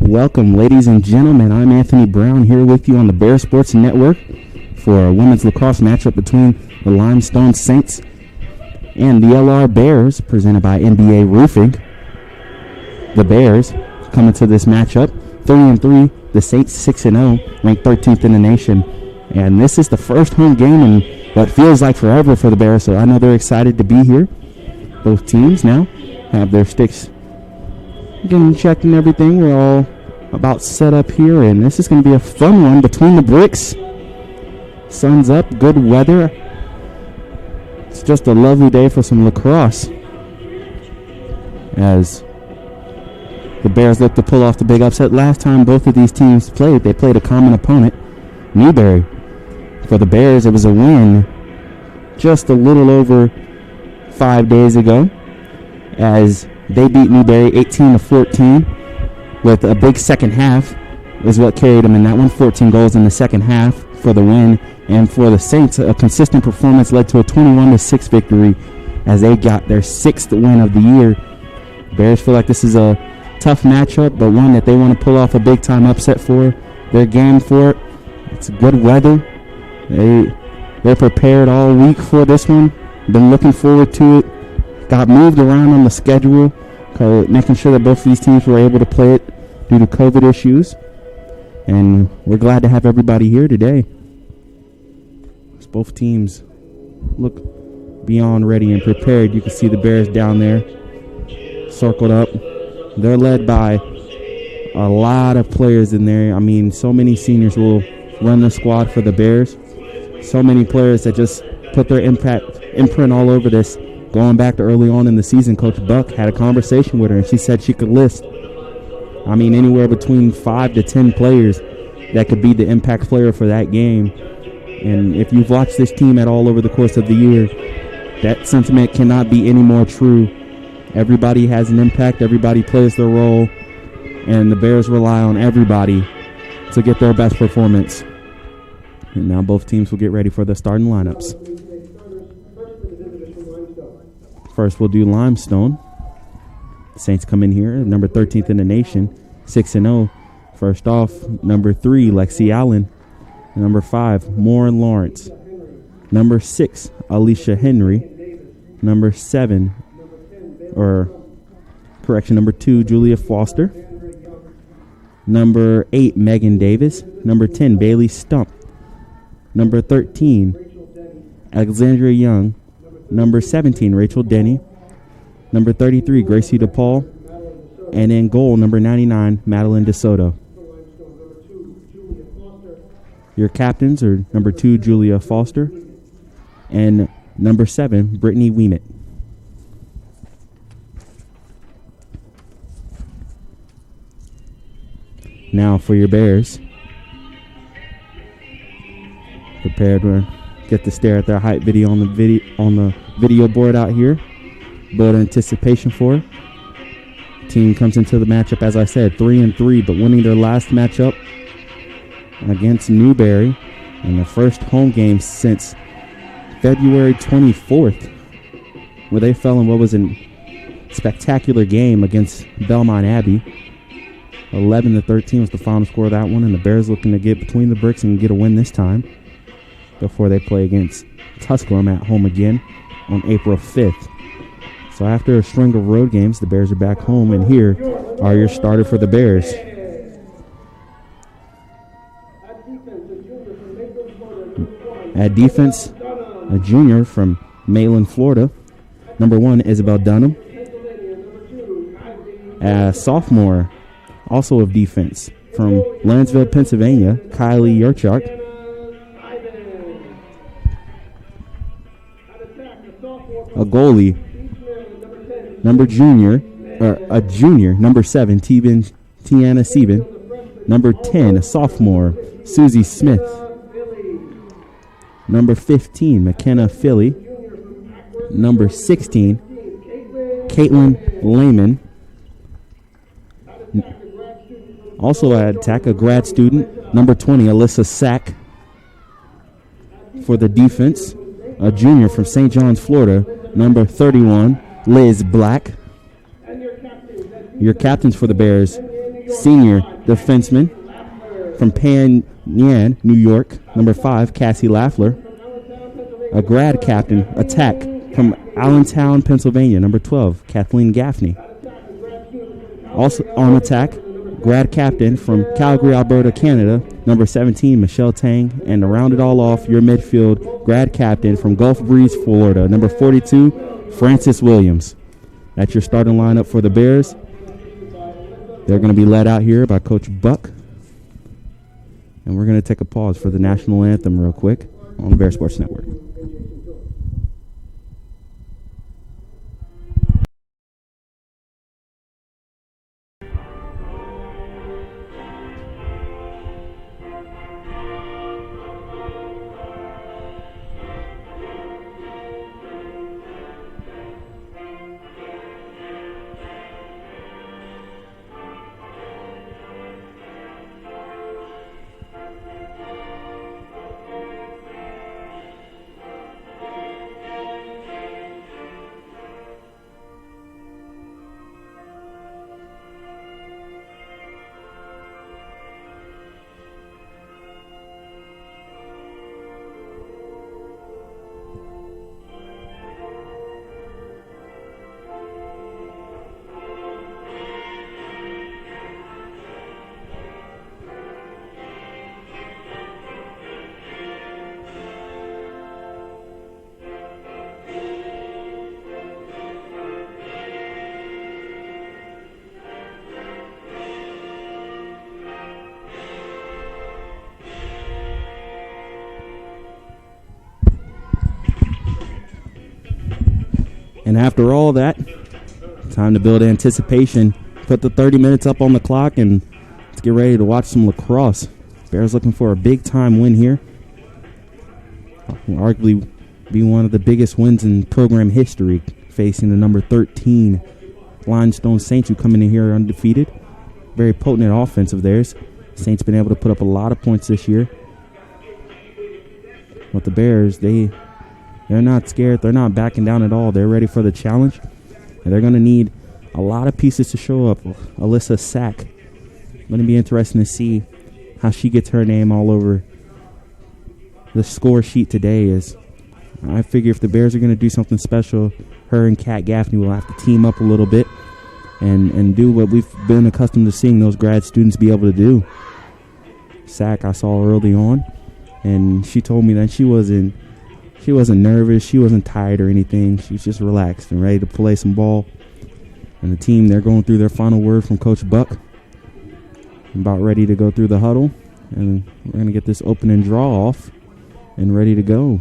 Welcome, ladies and gentlemen. I'm Anthony Brown here with you on the Bear Sports Network for a women's lacrosse matchup between the Limestone Saints and the LR Bears, presented by NBA Roofing. The Bears coming to this matchup 3-3, the Saints 6-0, ranked 13th in the nation. And this is the first home game in what feels like forever for the Bears, so I know they're excited to be here. Both teams now have their sticks getting checked and everything. We're all about set up here, and this is going to be a fun one between the bricks. Sun's up, good weather. It's just a lovely day for some lacrosse as the Bears look to pull off the big upset. Last time both of these teams played, they played a common opponent, Newberry. For the Bears, it was a win just a little over 5 days ago as they beat Newberry 18-14 with a big second half is what carried them in that one. 14 goals in the second half for the win. And for the Saints, a consistent performance led to a 21-6 victory as they got their 6th win of the year. Bears feel like this is a tough matchup, but one that they want to pull off a big-time upset for. They're game for it. It's good weather. They're prepared all week for this one. Been looking forward to it. Got moved around on the schedule, making sure that both of these teams were able to play it due to COVID issues. And we're glad to have everybody here today. As both teams look beyond ready and prepared. You can see the Bears down there, circled up. They're led by a lot of players in there. I mean, so many seniors will run the squad for the Bears. So many players that just put their imprint all over this. Going back to early on in the season, Coach Buck had a conversation with her, and she said she could list, anywhere between 5 to 10 players that could be the impact player for that game. And if you've watched this team at all over the course of the year, that sentiment cannot be any more true. Everybody has an impact. Everybody plays their role. And the Bears rely on everybody to get their best performance. And now both teams will get ready for the starting lineups. First, we'll do Limestone. The Saints come in here, number 13th in the nation, 6-0. First off, number 3, Lexi Allen. Number 5, Lauren Lawrence. Number 6, Alicia Henry. Number 2, Julia Foster. Number 8, Megan Davis. Number 10, Bailey Stump. Number 13, Alexandria Young. Number 17, Rachel Denny. Number 33, Gracie DePaul. And in goal, number 99, Madeline DeSoto. Your captains are number 2, Julia Foster. And number 7, Brittany Weemit. Now for your Bears. Prepared to get to stare at their hype video on the video board out here. Build anticipation for it. Team comes into the matchup, as I said, 3-3, but winning their last matchup against Newberry in the first home game since February 24th, where they fell in what was a spectacular game against Belmont Abbey. 11-13 was the final score of that one, and the Bears looking to get between the bricks and get a win this time before they play against Tusculum at home again on April 5th. So after a string of road games, the Bears are back home, and here are your starter for the Bears. At defense, a junior from Mayland, Florida, Number 1, Isabel Dunham. Sophomore, also of defense, from Lansville, Pennsylvania, Kylie Yurchuk. A goalie, junior, number 7, Tiana Sieben. Number 10, a sophomore, Susie Smith. Number 15, McKenna Philly. Number 16, Caitlin Lehman. Also at attack, a grad student, number 20, Alyssa Sack. For the defense, a junior from St. John's, Florida, number 31, Liz Black. Your captains for the Bears, senior defenseman from Pan Yan, New York, number 5, Cassie Laffler. A grad captain, attack, from Allentown, Pennsylvania, number 12, Kathleen Gaffney. Also on attack, grad captain from Calgary, Alberta, Canada, number 17, Michelle Tang. And to round it all off, your midfield grad captain from Gulf Breeze, Florida, number 42, Francis Williams. That's your starting lineup for the Bears. They're going to be led out here by Coach Buck. And we're going to take a pause for the national anthem real quick on the Bear Sports Network. And after all that, time to build anticipation. Put the 30 minutes up on the clock and let's get ready to watch some lacrosse. Bears looking for a big-time win here. Will arguably be one of the biggest wins in program history, facing the number 13 Limestone Saints, who come in here undefeated. Very potent offense of theirs. Saints been able to put up a lot of points this year. But the Bears, they're not scared. They're not backing down at all. They're ready for the challenge. And they're going to need a lot of pieces to show up. Alyssa Sack. Going to be interesting to see how she gets her name all over the score sheet today. Is I figure if the Bears are going to do something special, her and Kat Gaffney will have to team up a little bit and do what we've been accustomed to seeing those grad students be able to do. Sack I saw early on, and she told me that she wasn't nervous, she wasn't tired or anything. She was just relaxed and ready to play some ball. And the team, they're going through their final word from Coach Buck. About ready to go through the huddle, and we're going to get this opening draw off and ready to go.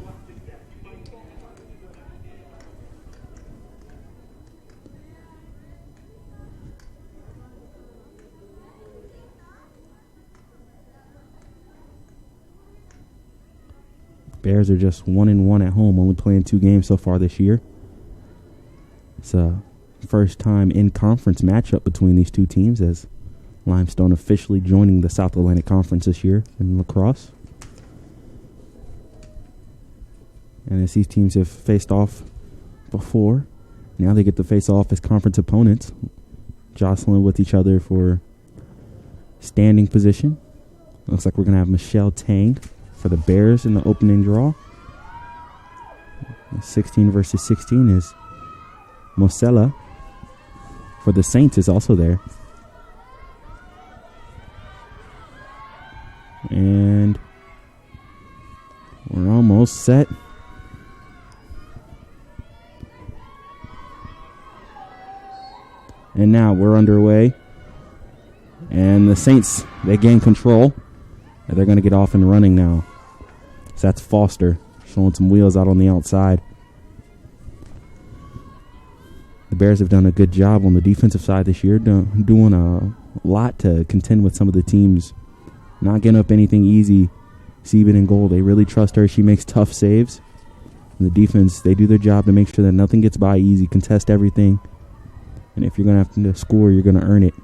Bears are just 1-1 at home, only playing 2 games so far this year. It's a first time in conference matchup between these two teams, as Limestone officially joining the South Atlantic Conference this year in lacrosse. And as these teams have faced off before, now they get to face off as conference opponents, jostling with each other for standing position. Looks like we're going to have Michelle Tang for the Bears in the opening draw. 16 versus 16 is Mosella for the Saints is also there. And we're almost set. And now we're underway. And the Saints, they gain control. And they're going to get off and running now. So that's Foster showing some wheels out on the outside. The Bears have done a good job on the defensive side this year, doing a lot to contend with some of the teams. Not getting up anything easy. Sieben in goal, they really trust her. She makes tough saves. And the defense, they do their job to make sure that nothing gets by easy, contest everything. And if you're going to have to score, you're going to earn it.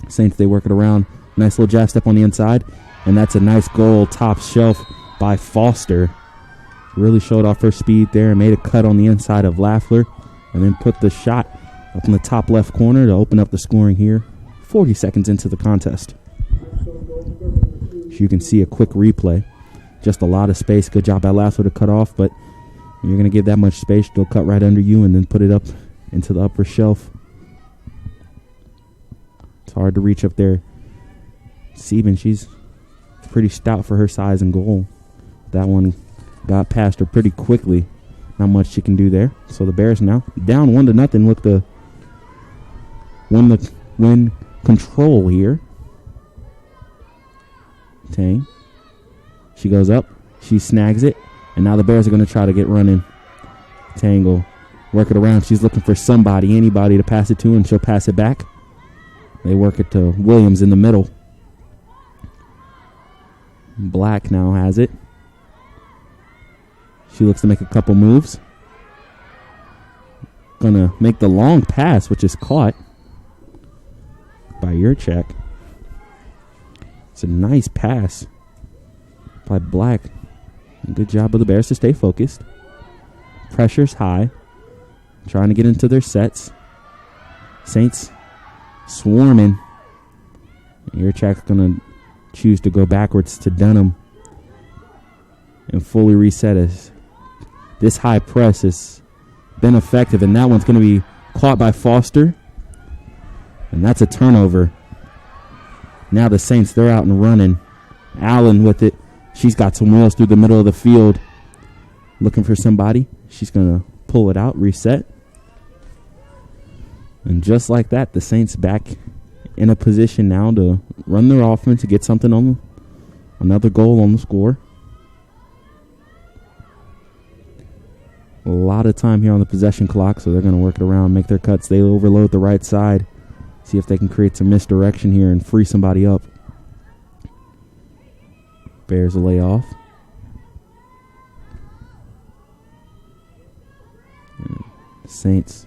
Saints, they work it around. Nice little jab step on the inside. And that's a nice goal, top shelf by Foster. Really showed off her speed there and made a cut on the inside of Lafleur. And then put the shot up in the top left corner to open up the scoring here. 40 seconds into the contest. So you can see a quick replay. Just a lot of space. Good job by Lafleur to cut off, but when you're going to give that much space, they'll cut right under you and then put it up into the upper shelf. It's hard to reach up there. Sieben, she's pretty stout for her size and goal. That one got past her pretty quickly. Not much she can do there. So the Bears now down 1-0. Look to win control here. Tang. She goes up. She snags it. And now the Bears are going to try to get running. Tangle. Work it around. She's looking for somebody, anybody to pass it to, and she'll pass it back. They work it to Williams in the middle. Black now has it. She looks to make a couple moves. Gonna make the long pass, which is caught by Yurchak. It's a nice pass by Black. And good job of the Bears to stay focused. Pressure's high. Trying to get into their sets. Saints swarming. Yurchak's gonna choose to go backwards to Dunham and fully reset us. This high press has been effective, and that one's going to be caught by Foster. And that's a turnover. Now the Saints, they're out and running. Allen with it. She's got some wheels through the middle of the field. Looking for somebody. She's going to pull it out, reset. And just like that, the Saints back in a position now to run their offense to get something on another goal on the score. A lot of time here on the possession clock, so they're going to work it around, make their cuts. They overload the right side. See if they can create some misdirection here and free somebody up. Bears a lay off. Saints.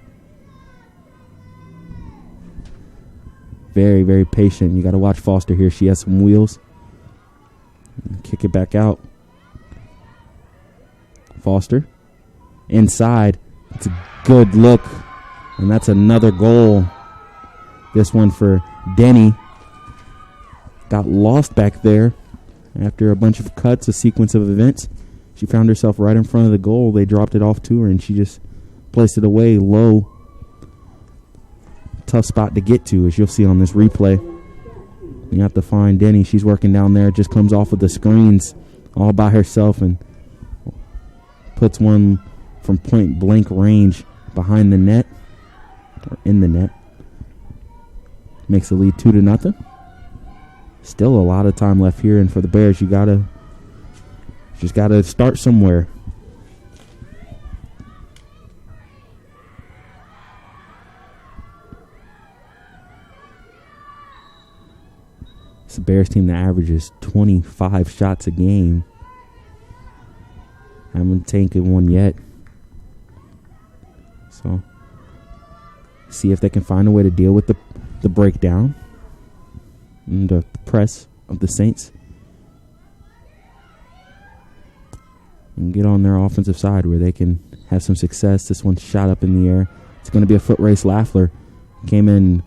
Very, very patient. You got to watch Foster here. She has some wheels. Kick it back out. Foster. Inside. It's a good look. And that's another goal. This one for Denny. Got lost back there after a bunch of cuts, a sequence of events. She found herself right in front of the goal. They dropped it off to her, and she just placed it away low. Tough spot to get to, as you'll see on this replay. You have to find Denny. She's working down there. Just comes off of the screens all by herself and puts one from point blank range behind the net, or in the net. Makes the lead 2-0. Still a lot of time left here, and for the Bears, you just gotta start somewhere. It's a Bears team that averages 25 shots a game. Haven't taken one yet. So, see if they can find a way to deal with the breakdown and the press of the Saints and get on their offensive side where they can have some success. This one's shot up in the air. It's going to be a foot race. Lafleur came in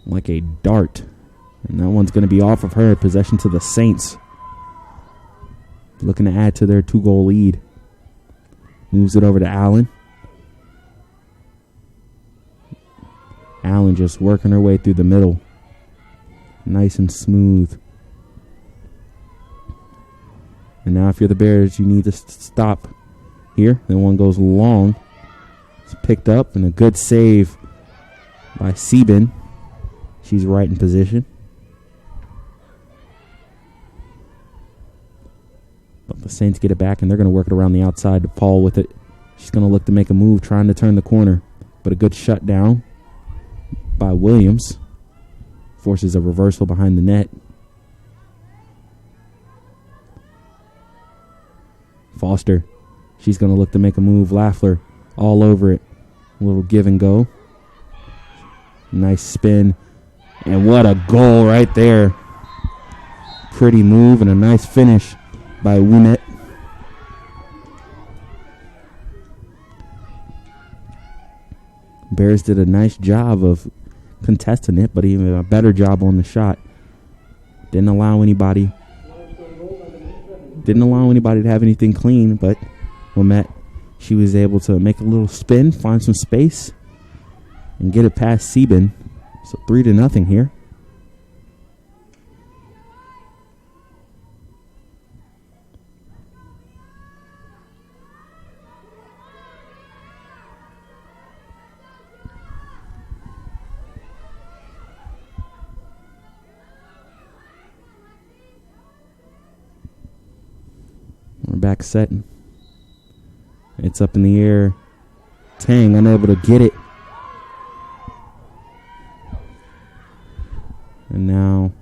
like a dart, and that one's going to be off of her. Possession to the Saints, looking to add to their 2-goal lead. Moves it over to Allen. Allen just working her way through the middle. Nice and smooth. And now if you're the Bears, you need to stop here. Then one goes long. It's picked up, and a good save by Sieben. She's right in position. But the Saints get it back, and they're going to work it around the outside to Paul with it. She's going to look to make a move, trying to turn the corner. But a good shutdown by Williams. Forces a reversal behind the net. Foster. She's going to look to make a move. Lafler all over it. A little give and go. Nice spin. And what a goal right there. Pretty move and a nice finish by Winnet. Bears did a nice job of contesting it, but even a better job on the shot. Didn't allow anybody to have anything clean, but Wilmette, she was able to make a little spin, find some space, and get it past Sieben. So 3-0 here. We're back setting. It's up in the air. Tang unable to get it. And now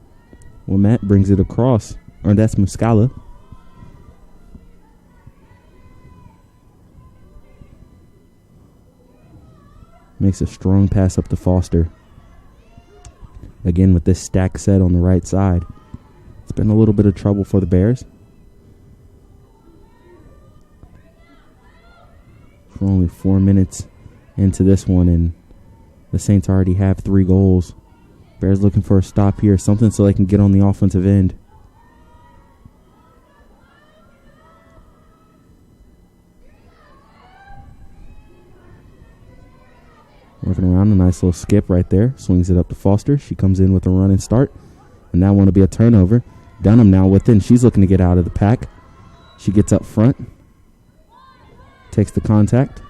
Wilmette brings it across. Or that's Mosella. Makes a strong pass up to Foster. Again with this stack set on the right side. It's been a little bit of trouble for the Bears. We're only 4 minutes into this one, and the Saints already have 3 goals. Bears looking for a stop here, something so they can get on the offensive end. Working around, a nice little skip right there. Swings it up to Foster. She comes in with a run and start, and that one will be a turnover. Dunham now with it, and she's looking to get out of the pack. She gets up front. Takes the contact.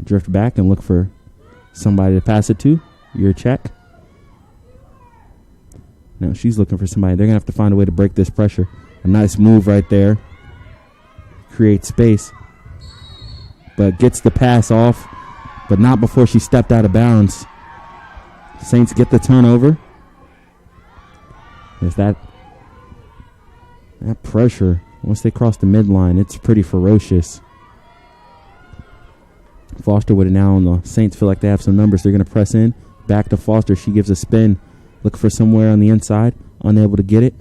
Drift back and look for somebody to pass it to. Your check. Now she's looking for somebody. They're going to have to find a way to break this pressure. A nice move right there. Create space. But gets the pass off. But not before she stepped out of bounds. Saints get the turnover. There's that pressure. Once they cross the midline, it's pretty ferocious. Foster with it now, and the Saints feel like they have some numbers. They're going to press in. Back to Foster. She gives a spin. Look for somewhere on the inside. Unable to get it.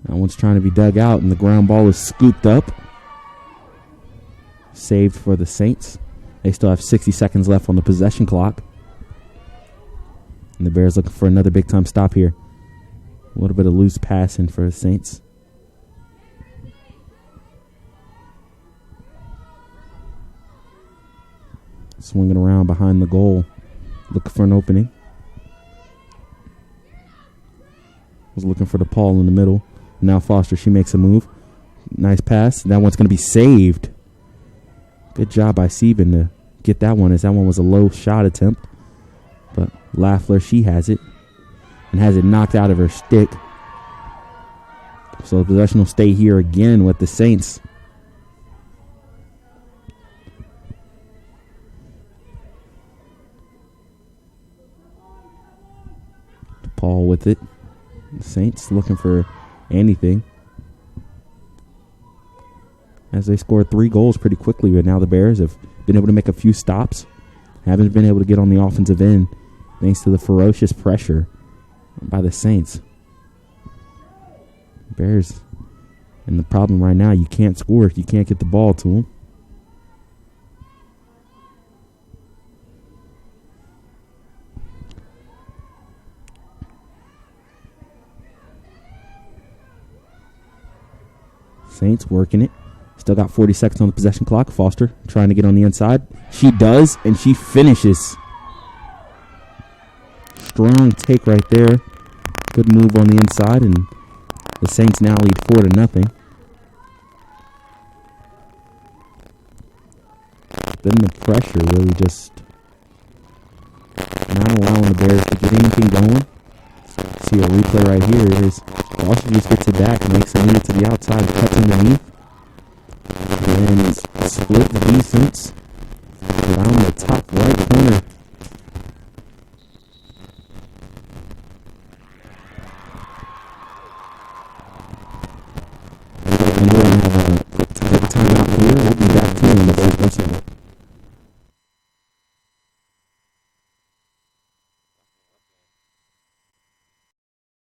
That one's trying to be dug out, and the ground ball is scooped up. Saved for the Saints. They still have 60 seconds left on the possession clock. And the Bears looking for another big-time stop here. A little bit of loose passing for the Saints. Swinging around behind the goal. Looking for an opening. Was looking for the Paul in the middle. Now Foster, she makes a move. Nice pass. That one's going to be saved. Good job by Sieben to get that one, as that one was a low shot attempt. But Lafler, she has it. And has it knocked out of her stick. So the possession will stay here again with the Saints. Paul with it. The Saints looking for anything. As they scored 3 goals pretty quickly, but now the Bears have been able to make a few stops. Haven't been able to get on the offensive end thanks to the ferocious pressure by the Saints. Bears, and the problem right now, you can't score if you can't get the ball to them. Saints working it. Still got 40 seconds on the possession clock. Foster trying to get on the inside. She does, and she finishes. Strong take right there. Good move on the inside, and the Saints now lead 4-0. Then the pressure really just not allowing the Bears to get anything going. See a replay right here is Washington just gets it back, makes a move to the outside, cuts underneath, and split the defense around the top right corner. And we're going to have a quick timeout here. We'll be back to you in the first second.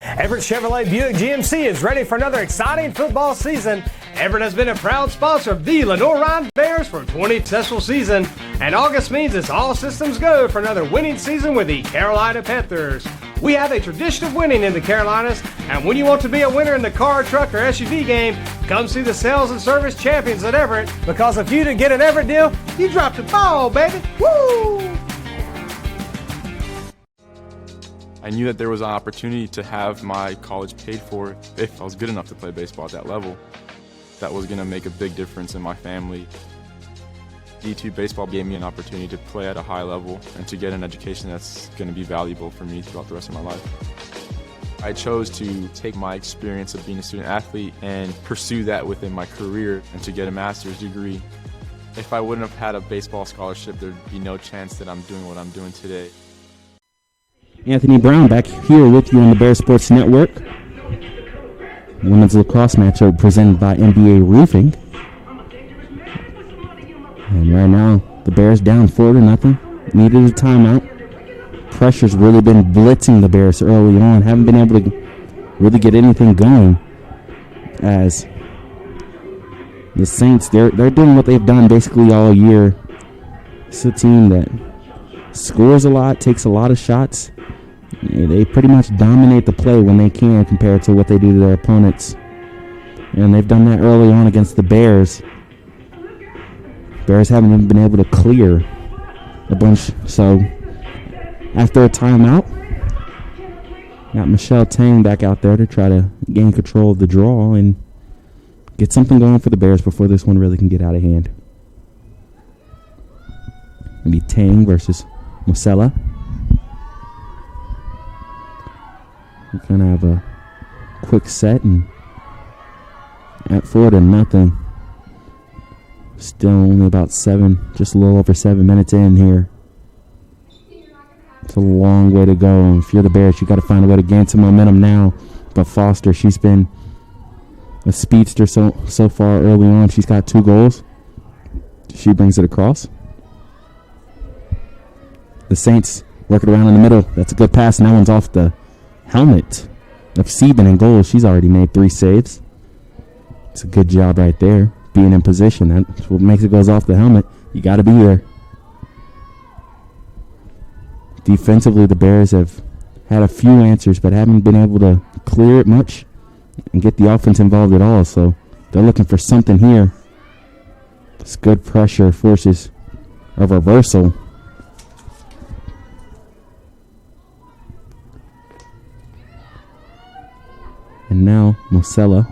Everett Chevrolet Buick GMC is ready for another exciting football season. Everett has been a proud sponsor of the Lenoir-Rhyne Bears for 20 successful seasons, and August means it's all systems go for another winning season with the Carolina Panthers. We have a tradition of winning in the Carolinas, and when you want to be a winner in the car, truck, or SUV game, come see the sales and service champions at Everett, because if you didn't get an Everett deal, you dropped the ball, baby. Woo! I knew that there was an opportunity to have my college paid for if I was good enough to play baseball at that level. That was going to make a big difference in my family. D2 baseball gave me an opportunity to play at a high level and to get an education that's going to be valuable for me throughout the rest of my life. I chose to take my experience of being a student athlete and pursue that within my career and to get a master's degree. If I wouldn't have had a baseball scholarship, there'd be no chance that I'm doing what I'm doing today. Anthony Brown back here with you on the Bears Sports Network. Women's lacrosse matchup presented by NBA Roofing. And right now, the Bears down 4-0. Needed a timeout. Pressure's really been blitzing the Bears early on. Haven't been able to really get anything going. As the Saints, they're doing what they've done basically all year. It's a team that scores a lot, takes a lot of shots. They pretty much dominate the play when they can compared to what they do to their opponents. And they've done that early on against the Bears. Bears haven't even been able to clear a bunch. So after a timeout, got Michelle Tang back out there to try to gain control of the draw and get something going for the Bears before this one really can get out of hand. It'll be Tang versus Mosella. We're going to have a quick set and at 4-0. Still only about just a little over 7 minutes in here. It's a long way to go. And if you're the Bears, you got to find a way to gain some momentum now. But Foster, she's been a speedster so far early on. She's got 2 goals. She brings it across. The Saints work it around in the middle. That's a good pass, and that one's off the helmet of Sieben in goal. She's already made 3 saves. It's a good job right there, being in position. That's what makes it goes off the helmet. You got to be there. Defensively, the Bears have had a few answers, but haven't been able to clear it much and get the offense involved at all. So they're looking for something here. This good pressure forces a reversal. And now Mosella,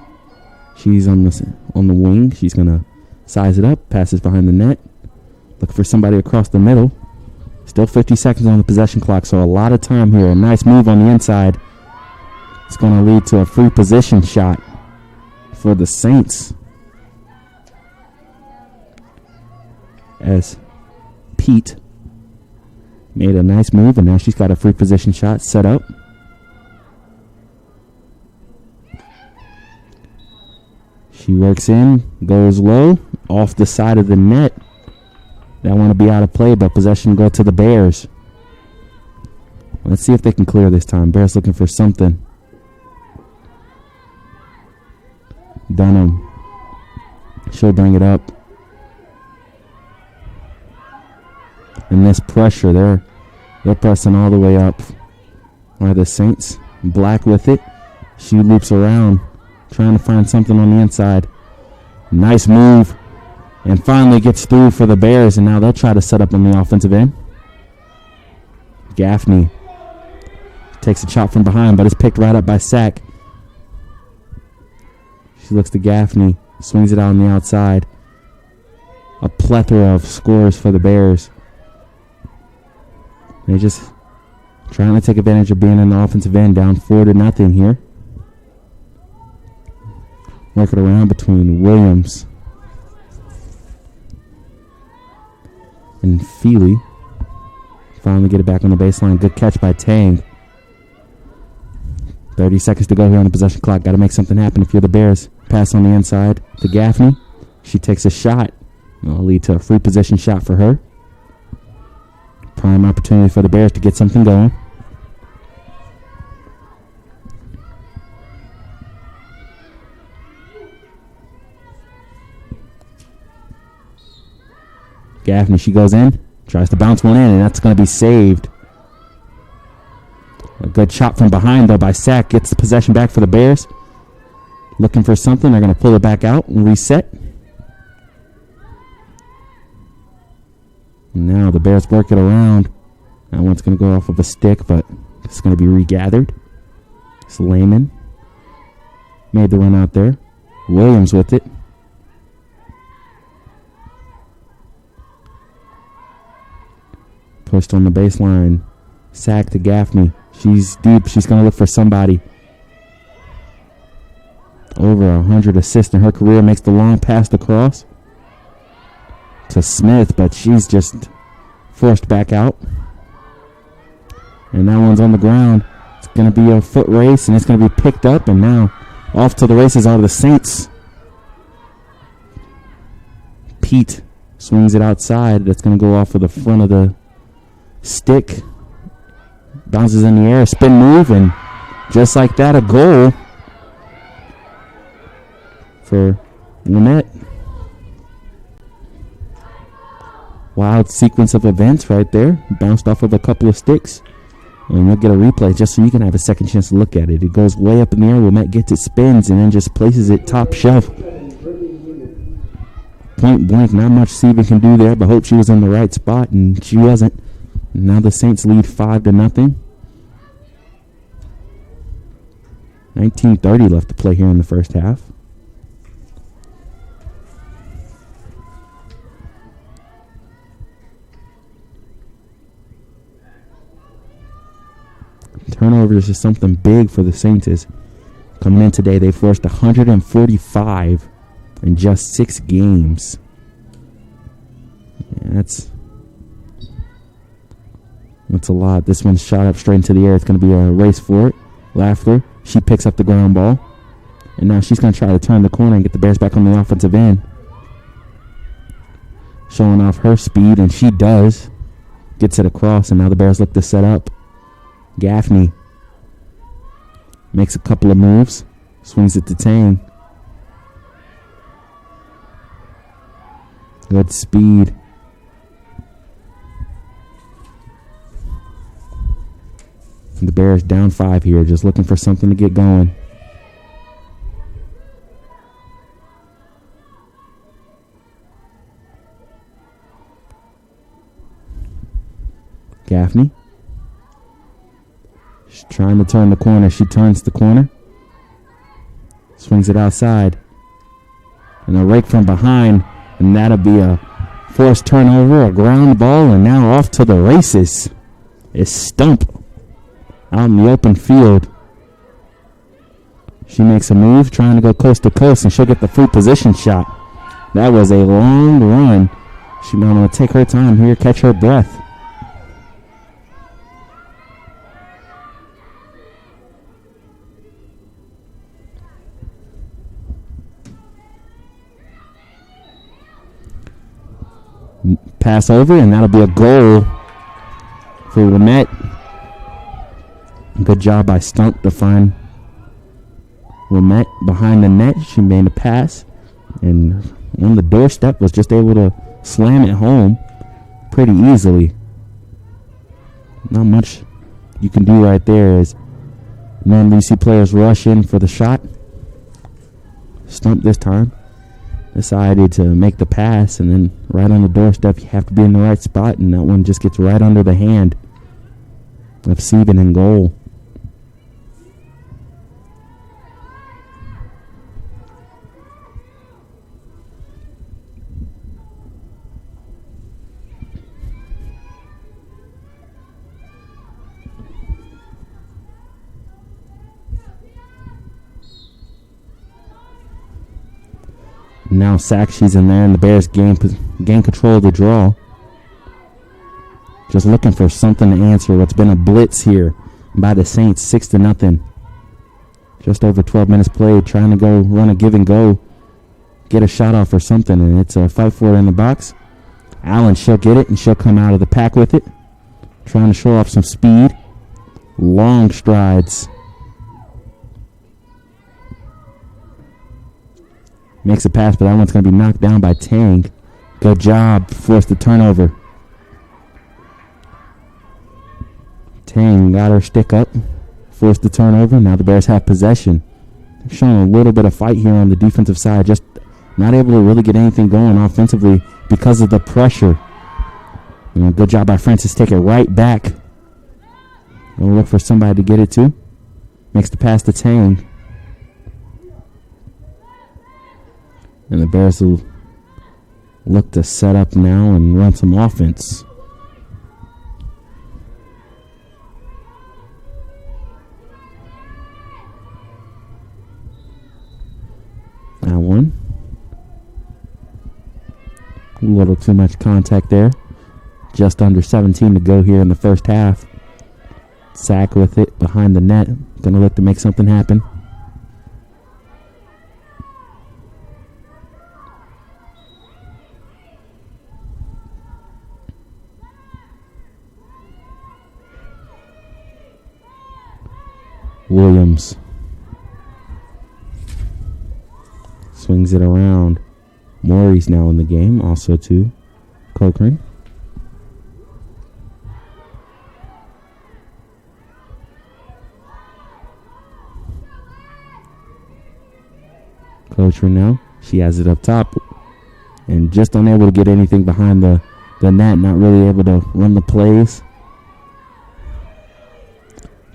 she's on the wing. She's gonna size it up, passes behind the net, look for somebody across the middle. Still 50 seconds on the possession clock, so a lot of time here. A nice move on the inside. It's gonna lead to a free position shot for the Saints, as Pete made a nice move, and now she's got a free position shot set up. She works in, goes low, off the side of the net. That want to be out of play, but possession go to the Bears. Let's see if they can clear this time. Bears looking for something. Dunham. She'll bring it up. And this pressure, they're pressing all the way up. All right, the Saints, Black with it. She loops around, trying to find something on the inside. Nice move. And finally gets through for the Bears, and now they'll try to set up on the offensive end. Gaffney takes a chop from behind, but it's picked right up by Sack. She looks to Gaffney, swings it out on the outside. a plethora of scores for the Bears. They just trying to take advantage of being in the offensive end, down 4-0 here. Working around between Williams and Feely. Finally get it back on the baseline. Good catch by Tang. 30 seconds to go here on the possession clock. Got to make something happen if you're the Bears. Pass on the inside to Gaffney. She takes a shot. It'll lead to a free position shot for her. Prime opportunity for the Bears to get something going. Gaffney, she goes in. Tries to bounce one in, and that's going to be saved. A good shot from behind, though, by Sack. Gets the possession back for the Bears. Looking for something. They're going to pull it back out and reset. And now the Bears work it around. That one's going to go off of a stick, but it's going to be regathered. It's Lehman. Made the run out there. Williams with it. Pushed on the baseline. Sack to Gaffney. She's deep. She's going to look for somebody. Over 100 assists in her career. Makes the long pass across to Smith, but she's just forced back out. And that one's on the ground. It's going to be a foot race, and it's going to be picked up. And now off to the races are the Saints. Pete swings it outside. That's going to go off of the front of the stick. Bounces in the air, spin move, and just like that, a goal for Lynette. Wild sequence of events right there. Bounced off of a couple of sticks. And you'll get a replay just so you can have a second chance to look at it. It goes way up in the air. Lynette gets it, spins, and then just places it top shelf. Point blank, not much Steven can do there, but hope she was in the right spot, and she wasn't. Now the Saints lead 5-0. 19:30 left to play here in the first half. Turnovers is something big for the Saints. Is coming in today, they forced 145 in just 6 games. Yeah, that's a lot. This one's shot up straight into the air. It's going to be a race for it. Laughter. She picks up the ground ball. And now she's going to try to turn the corner and get the Bears back on the offensive end. Showing off her speed, and she does. Gets it across, and now the Bears look to set up. Gaffney makes a couple of moves. Swings it to Tang. Good speed. The Bears down 5 here, just looking for something to get going. Gaffney. She's trying to turn the corner. She turns the corner. Swings it outside. And a rake from behind. And that'll be a forced turnover, a ground ball, and now off to the races is Stump. Out in the open field. She makes a move, trying to go coast to coast, and she'll get the free position shot. That was a long run. She might want to take her time here, catch her breath. Pass over, and that'll be a goal for Lynette. Good job by Stump to find Lynette behind the net. She made a pass, and on the doorstep was just able to slam it home pretty easily. Not much you can do right there as normally you see players rush in for the shot. Stump this time decided to make the pass, and then right on the doorstep you have to be in the right spot, and that one just gets right under the hand of Sieben in goal. Now Sakshi's in there, and the Bears gain control of the draw. Just looking for something to answer. What's been a blitz here by the Saints, 6-0. Just over 12 minutes played, trying to go run a give and go, get a shot off or something, and it's a fight for it in the box. Allen, she'll get it, and she'll come out of the pack with it, trying to show off some speed. Long strides. Makes a pass, but that one's going to be knocked down by Tang. Good job. Forced the turnover. Tang got her stick up. Forced the turnover. Now the Bears have possession. They're showing a little bit of fight here on the defensive side. Just not able to really get anything going offensively because of the pressure. Good job by Francis. Take it right back. We'll look for somebody to get it to. Makes the pass to Tang. And the Bears will look to set up now and run some offense. That one. A little too much contact there. Just under 17 to go here in the first half. Sack with it behind the net. Gonna look to make something happen. Williams swings it around. Maury's now in the game, also to Cochran. Cochran now. She has it up top and just unable to get anything behind the net, not really able to run the plays.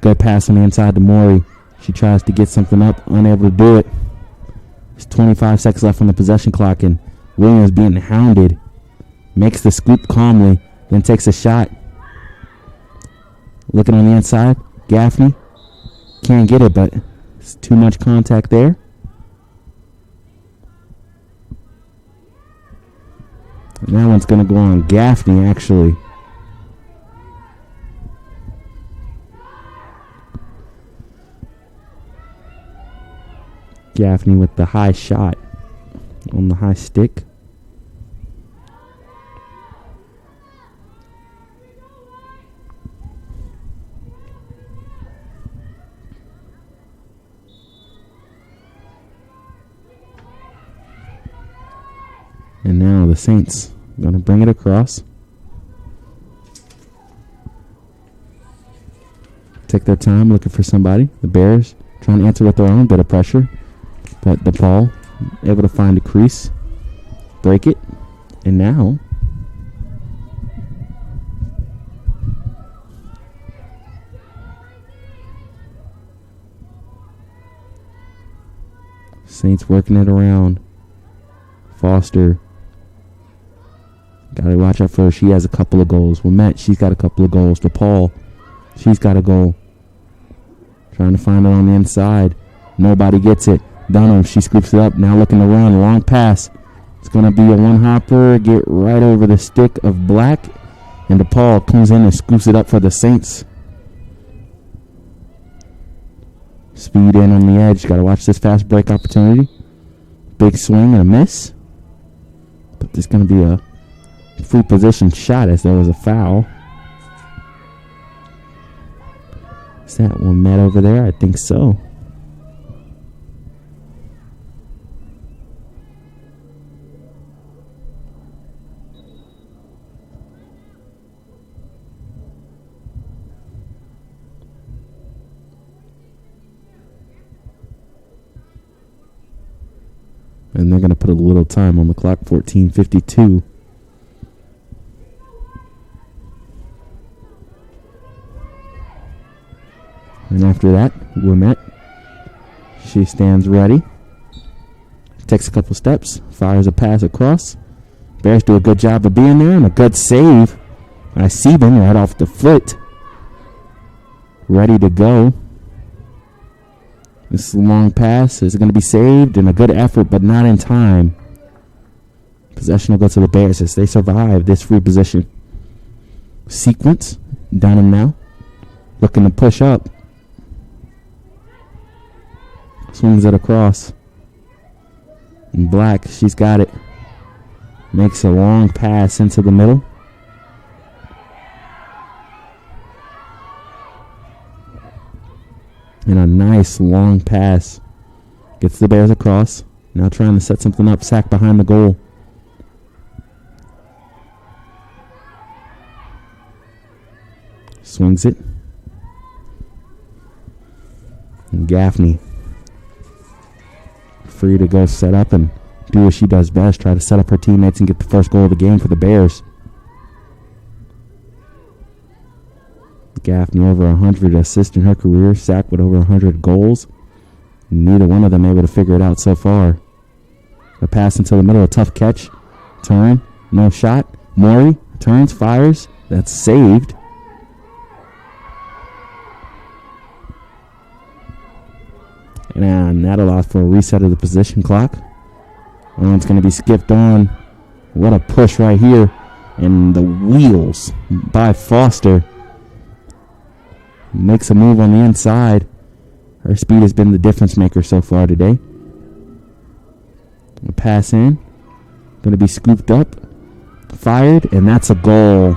Good pass on the inside to Maury. She tries to get something up, unable to do it. There's 25 seconds left on the possession clock, and Williams being hounded. Makes the scoop calmly, then takes a shot. Looking on the inside, Gaffney can't get it, but it's too much contact there. And that one's going to go on Gaffney, actually. Gaffney with the high shot on the high stick. And now the Saints going to bring it across. Take their time looking for somebody. The Bears trying to answer with their own bit of pressure. But the ball able to find a crease, break it, and now Saints working it around. Foster, gotta watch out for her. She has a couple of goals. Wilmette, she's got a couple of goals. DePaul, she's got a goal. Trying to find it on the inside. Nobody gets it. Dunham, she scoops it up. Now looking to run. Long pass. It's going to be a one-hopper. Get right over the stick of Black. And DePaul comes in and scoops it up for the Saints. Speed in on the edge. Got to watch this fast break opportunity. Big swing and a miss. But there's going to be a free position shot as there was a foul. Is that one met over there? I think so. And they're going to put a little time on the clock, 14:52. And after that, Wilmette, she stands ready. Takes a couple steps, fires a pass across. Bears do a good job of being there, and a good save by Sieben right off the foot. Ready to go. This long pass is going to be saved, and a good effort, but not in time. Possession will go to the Bears as they survive this free position. Sequence. Dunham now. Looking to push up. Swings it across. And Black, she's got it. Makes a long pass into the middle. And a nice long pass. Gets the Bears across. Now trying to set something up. Sack behind the goal. Swings it. And Gaffney free to go set up and do what she does best. Try to set up her teammates and get the first goal of the game for the Bears. Gaffney over 100 assists in her career. Sack with over 100 goals. Neither one of them able to figure it out so far. A pass into the middle. A tough catch. Turn. No shot. Maury turns. Fires. That's saved. And that allows for a reset of the position clock. One's going to be skipped on. What a push right here. And the wheels by Foster. Makes a move on the inside. Her speed has been the difference maker so far today. A pass in. Going to be scooped up. Fired. And that's a goal.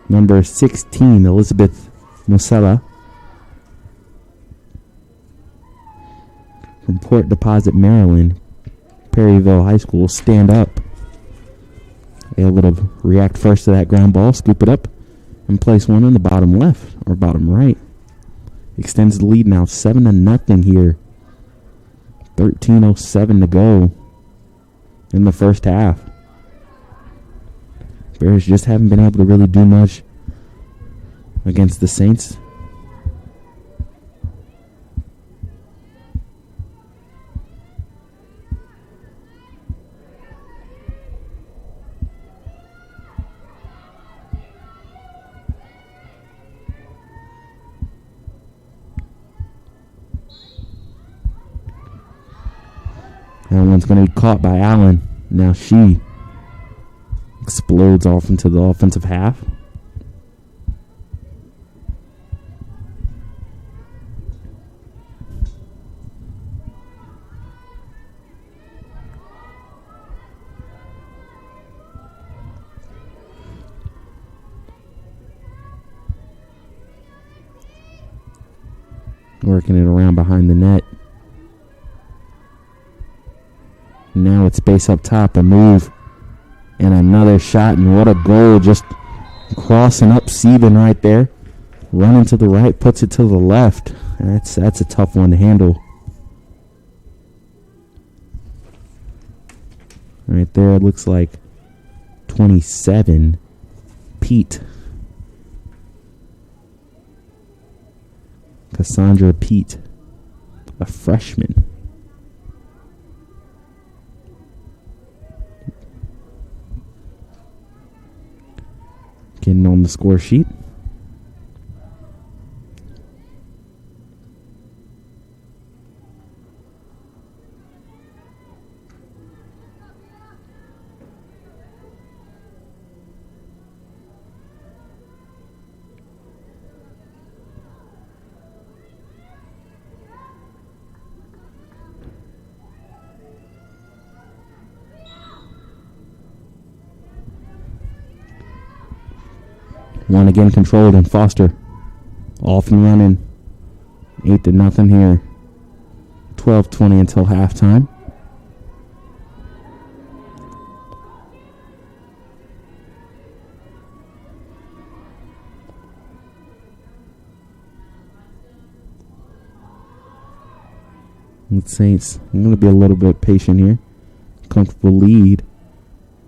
Number 16, Elizabeth Mosella. From Port Deposit, Maryland, Perryville High School, stand up. Able to react first to that ground ball, scoop it up, and place one in the bottom left or bottom right. Extends the lead now 7-0 here. 13:07 to go in the first half. Bears just haven't been able to really do much against the Saints. That one's going to be caught by Allen. Now she explodes off into the offensive half. Working it around behind the net. Now it's space up top, a move, and another shot, and what a goal, just crossing up Sieben right there. Running to the right, puts it to the left. That's a tough one to handle. Right there, it looks like 27, Pete. Cassandra Pete, a freshman. Getting on the score sheet. One again controlled and Foster off and running. 8-0 here. 12:20 until halftime. The Saints, I'm going to be a little bit patient here. Comfortable lead.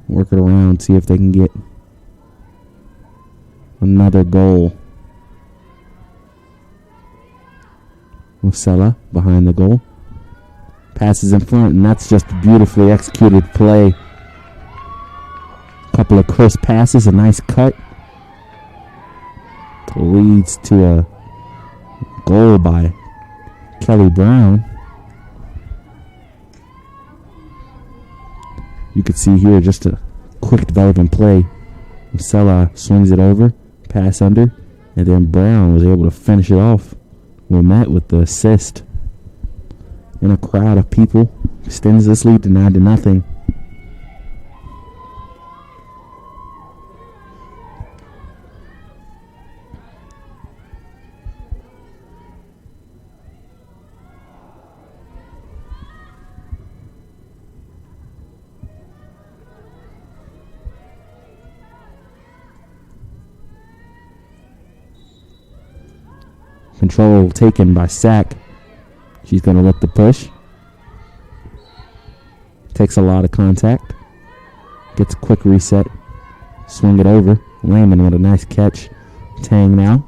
Work it around, see if they can get another goal. Mosella behind the goal. Passes in front, and that's just a beautifully executed play. Couple of crisp passes, a nice cut. Leads to a goal by Kelly Brown. You could see here just a quick developing play. Mosella swings it over, pass under, and then Brown was able to finish it off. Wilmette with the assist. And a crowd of people extends this lead to 9-0. Control taken by Sack. She's going to look the push. Takes a lot of contact. Gets a quick reset. Swing it over. Lehman with a nice catch. Tang now.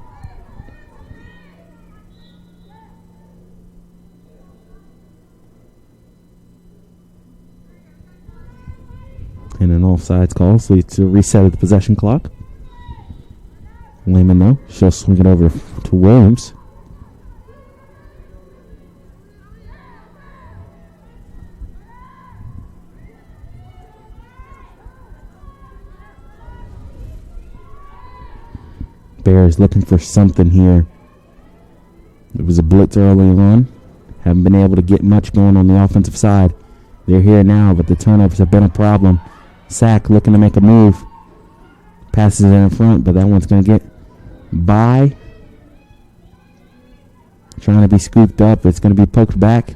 And an offsides call, so it's a reset of the possession clock. Lehman though, she'll swing it over to Williams. Bears looking for something here. There was a blitz early on. Haven't been able to get much going on the offensive side. They're here now, but the turnovers have been a problem. Sack looking to make a move. Passes it in front, but that one's going to get by. Trying to be scooped up. It's going to be poked back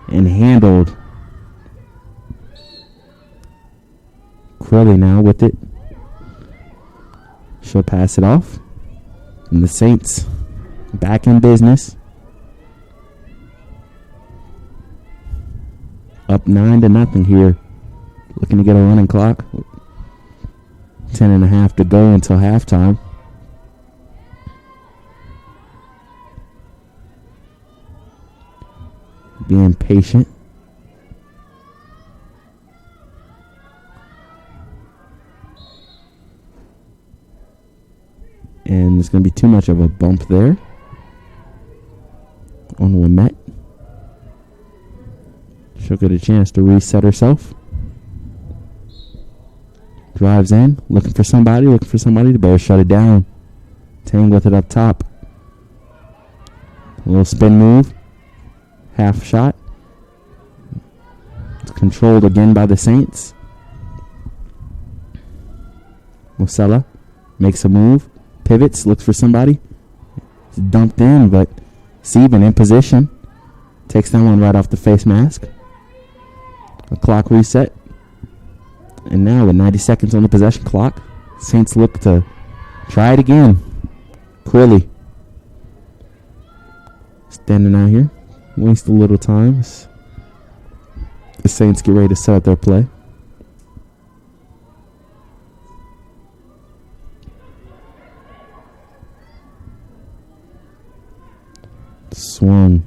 and handled. Crowley now with it. She'll pass it off. And the Saints back in business. Up 9-0 here. Looking to get a running clock. 10.5 to go until halftime. Being patient. And there's going to be too much of a bump there on Lamette. She'll get a chance to reset herself. Drives in, looking for somebody. The Bears shut it down. Tang with it up top. A little spin move. Half shot. It's controlled again by the Saints. Mosella makes a move. Pivots, looks for somebody. It's dumped in, but Sieben in position. Takes that one right off the face mask. A clock reset. And now with 90 seconds on the possession clock, Saints look to try it again. Quilly standing out here. Waste a little time. The Saints get ready to set up their play. Swung.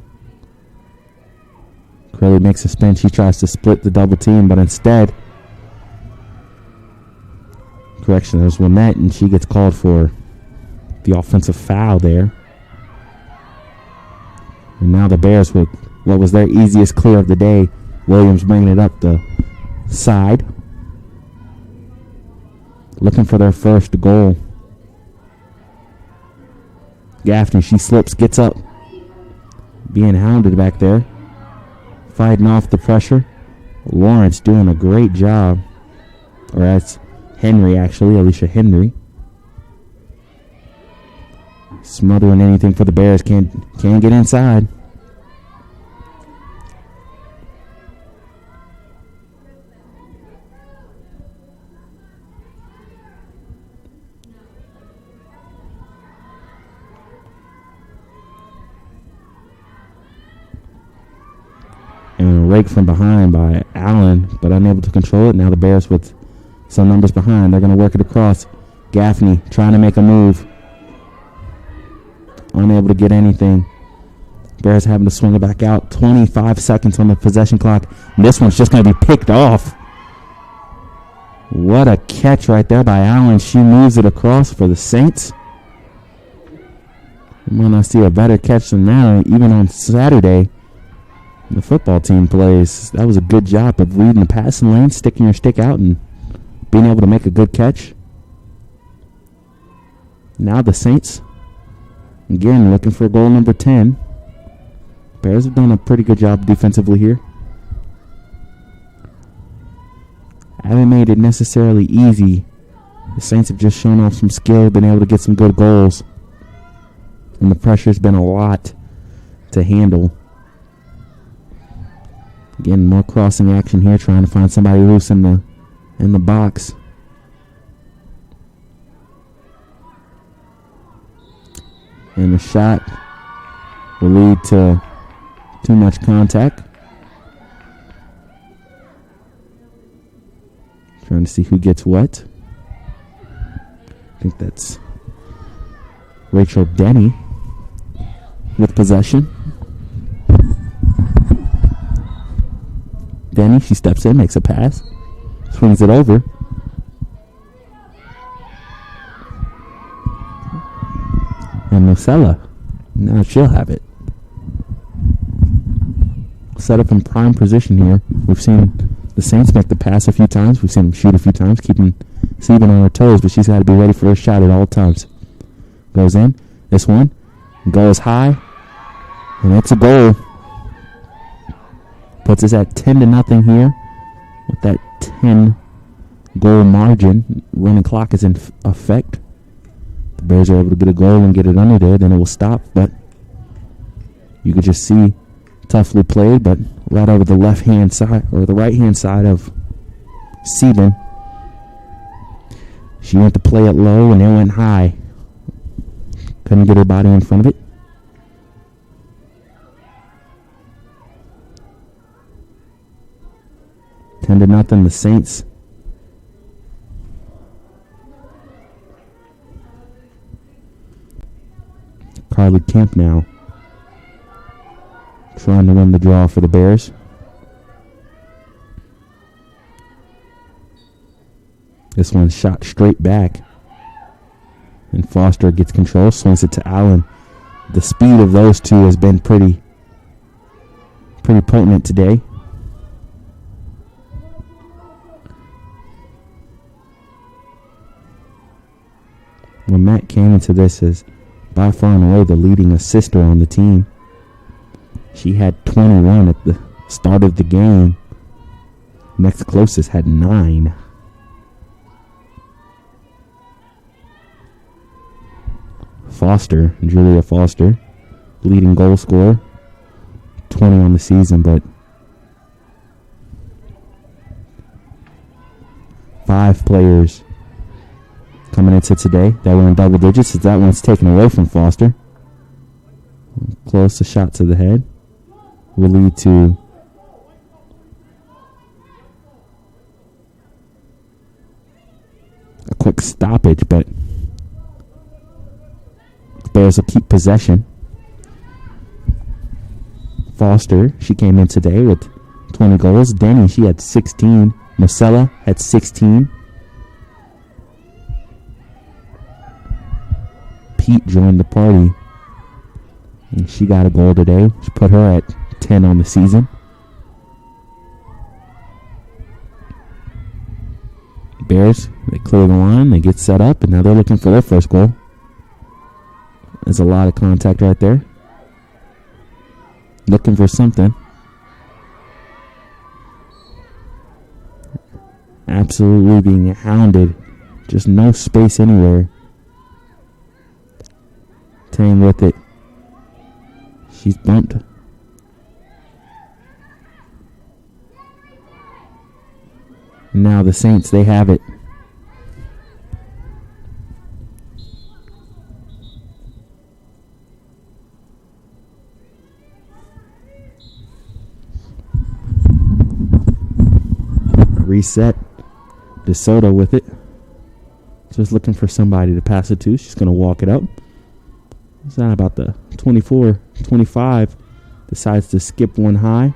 Crowley makes a spin. She tries to split the double team, but instead, correction, there's Winnette, and she gets called for the offensive foul there. And now the Bears with what was their easiest clear of the day. Williams bringing it up the side. Looking for their first goal. Gaffney, she slips, gets up. Being hounded back there. Fighting off the pressure. Lawrence doing a great job. Or that's Henry, actually. Alicia Henry. Smothering anything for the Bears. Can't get inside. And rake from behind by Allen, but unable to control it. Now the Bears with some numbers behind. They're going to work it across. Gaffney trying to make a move. Unable to get anything. Bears having to swing it back out. 25 seconds on the possession clock. And this one's just going to be picked off. What a catch right there by Allen. She moves it across for the Saints. You might not see a better catch than that, even on Saturday. the football team plays. That was a good job of reading the passing lane, sticking your stick out, and being able to make a good catch. Now the Saints, again, looking for goal number 10. Bears have done a pretty good job defensively here. Haven't made it necessarily easy. The Saints have just shown off some skill, been able to get some good goals. And the pressure's been a lot to handle. Again, more crossing action here, trying to find somebody loose in the box. And the shot will lead to too much contact. Trying to see who gets what. I think that's Rachel Denny with possession. Denny, she steps in, makes a pass, swings it over. And Mosella, now she'll have it. Set up in prime position here. We've seen the Saints make the pass a few times. We've seen them shoot a few times, keeping Sieben on her toes, but she's got to be ready for a shot at all times. Goes in. This one goes high, and it's a goal. Puts us at 10-0 here with that 10-goal margin. Running clock is in effect. The Bears are able to get a goal and get it under there, then it will stop. But you could just see toughly played, but right over the left-hand side or the right-hand side of Sieben. She went to play it low and it went high. Couldn't get her body in front of it. Ten to nothing, the Saints. Carly Kemp now trying to win the draw for the Bears. This one's shot straight back. And Foster gets control, swings it to Allen. The speed of those two has been pretty potent today. When Matt came into this as by far and away the leading assister on the team. She had 21 at the start of the game. Next closest had 9. Julia Foster, leading goal scorer, 20 on the season, but 5 players coming into today that were in double digits, as that one's taken away from Foster. Close, a shot to the head will lead to a quick stoppage, but the Bears will keep possession. Foster, she came in today with 20 goals. Denny, she had 16. Mosella had 16. Pete joined the party, and she got a goal today. She put her at 10 on the season. Bears, they clear the line, they get set up, and now they're looking for their first goal. There's a lot of contact right there. Looking for something. Absolutely being hounded. Just no space anywhere. Tang with it. She's bumped. Now the Saints, they have it. Reset. DeSoto with it. Just looking for somebody to pass it to. She's going to walk it up. It's not about the 24, 25. Decides to skip one high.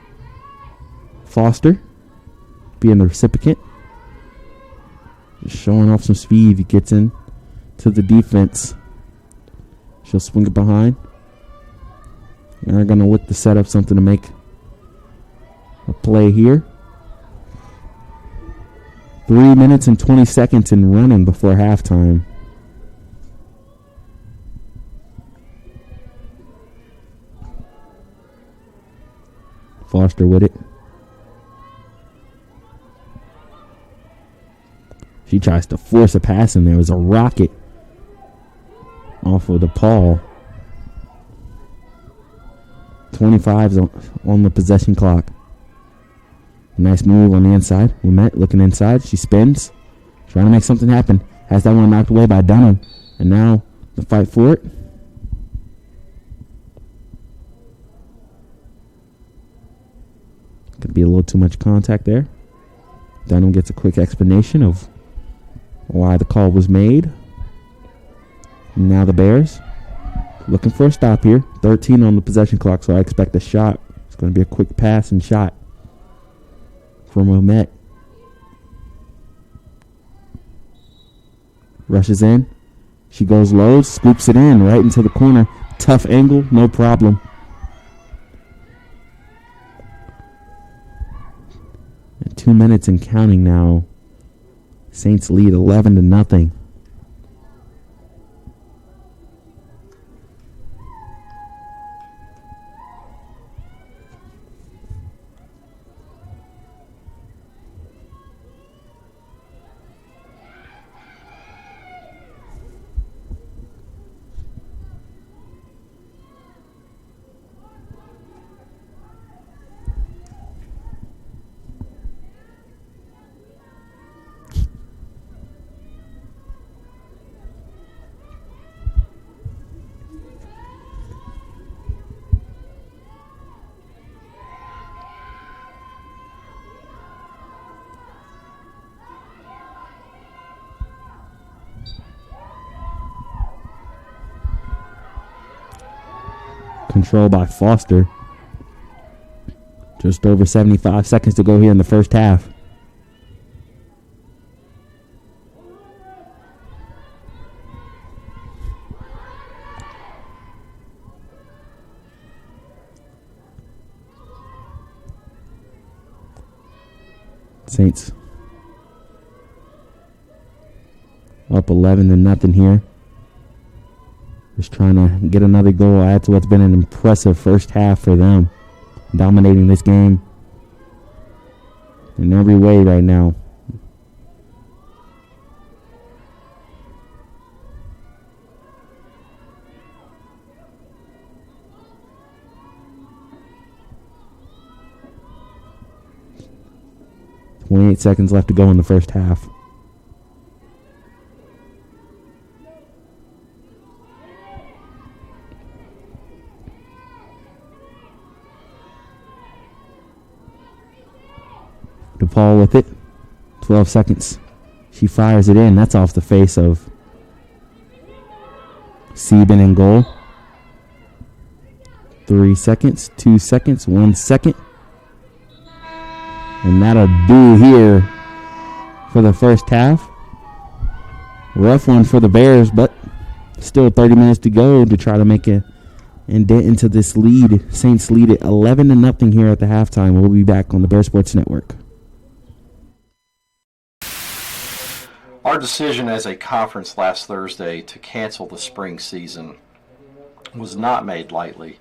Foster being the recipient. Just showing off some speed. He gets in to the defense. She'll swing it behind. And they're going to look to set up something to make a play here. 3 minutes and 20 seconds in running before halftime. Foster with it. She tries to force a pass in there. It was a rocket off of DePaul. 25's on the possession clock. Nice move on the inside. Ouimet looking inside. She spins. Trying to make something happen. Has that one knocked away by Dunham. And now the fight for it. Could be a little too much contact there. Dunham gets a quick explanation of why the call was made. And now the Bears looking for a stop here. 13 on the possession clock, so I expect a shot. It's going to be a quick pass and shot from Ouimet. Rushes in. She goes low, scoops it in right into the corner. Tough angle, no problem. And 2 minutes and counting now. Saints lead 11-0. Control by Foster. Just over 75 seconds to go here in the first half. Saints up 11-0 here. Just trying to get another goal, add to what's been an impressive first half for them. Dominating this game in every way right now. .28 seconds left to go in the first half. DePaul with it. 12 seconds. She fires it in. That's off the face of Sieben in goal. 3 seconds. 2 seconds. 1 second. And that'll do here for the first half. Rough one for the Bears, but still 30 minutes to go to try to make a indent into this lead. Saints lead it 11-0 here at the halftime. We'll be back on the Bear Sports Network. Our decision as a conference last Thursday to cancel the spring season was not made lightly.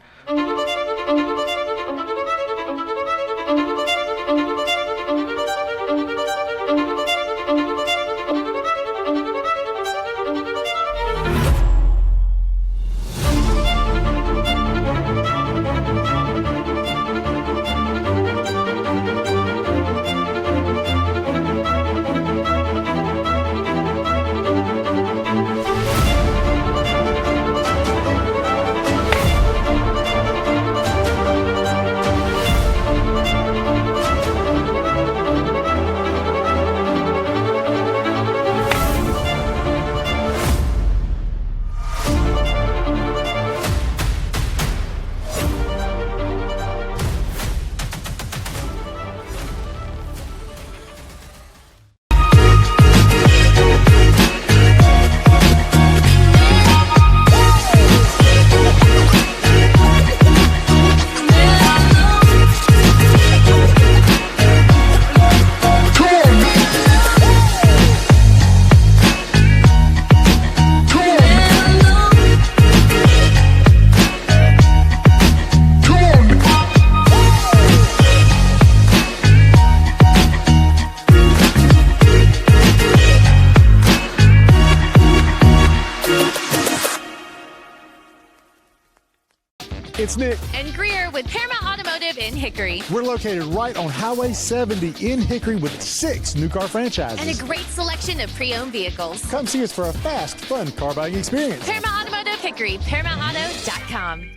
It's Nick. And Greer with Paramount Automotive in Hickory. We're located right on Highway 70 in Hickory with 6 new car franchises. And a great selection of pre-owned vehicles. Come see us for a fast, fun car buying experience. Paramount Automotive Hickory, ParamountAuto.com.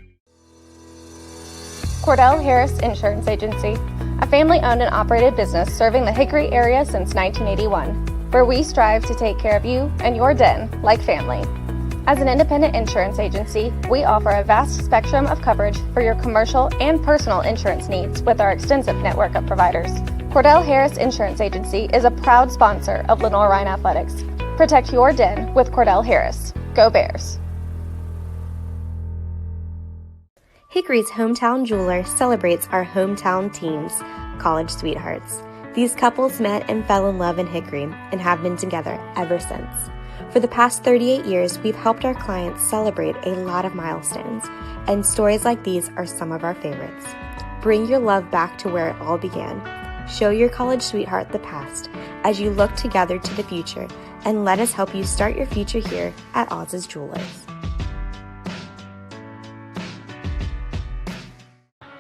Cordell Harris Insurance Agency, a family-owned and operated business serving the Hickory area since 1981, where we strive to take care of you and your den like family. As an independent insurance agency, we offer a vast spectrum of coverage for your commercial and personal insurance needs with our extensive network of providers. Cordell Harris Insurance Agency is a proud sponsor of Lenoir-Rhyne Athletics. Protect your den with Cordell Harris. Go Bears! Hickory's hometown jeweler celebrates our hometown teams, college sweethearts. These couples met and fell in love in Hickory and have been together ever since. For the past 38 years, we've helped our clients celebrate a lot of milestones, and stories like these are some of our favorites. Bring your love back to where it all began. Show your college sweetheart the past as you look together to the future, and let us help you start your future here at Oz's Jewelers.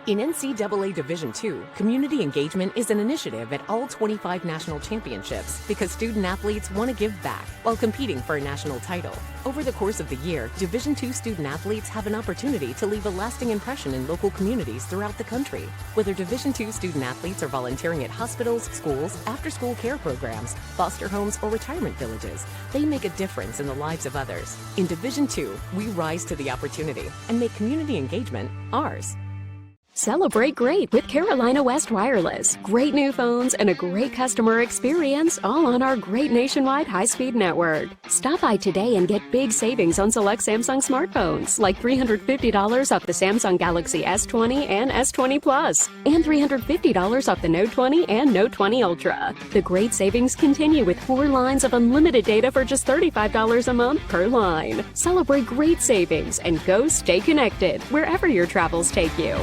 In NCAA Division II, community engagement is an initiative at all 25 national championships because student-athletes want to give back while competing for a national title. Over the course of the year, Division II student-athletes have an opportunity to leave a lasting impression in local communities throughout the country. Whether Division II student-athletes are volunteering at hospitals, schools, after-school care programs, foster homes, or retirement villages, they make a difference in the lives of others. In Division II, we rise to the opportunity and make community engagement ours. Celebrate great with Carolina West Wireless. Great new phones and a great customer experience, all on our great nationwide high-speed network. Stop by today and get big savings on select Samsung smartphones, like $350 off the Samsung Galaxy S20 and S20 Plus, and $350 off the Note 20 and Note 20 Ultra. The great savings continue with 4 lines of unlimited data for just $35 a month per line. Celebrate great savings and go stay connected wherever your travels take you.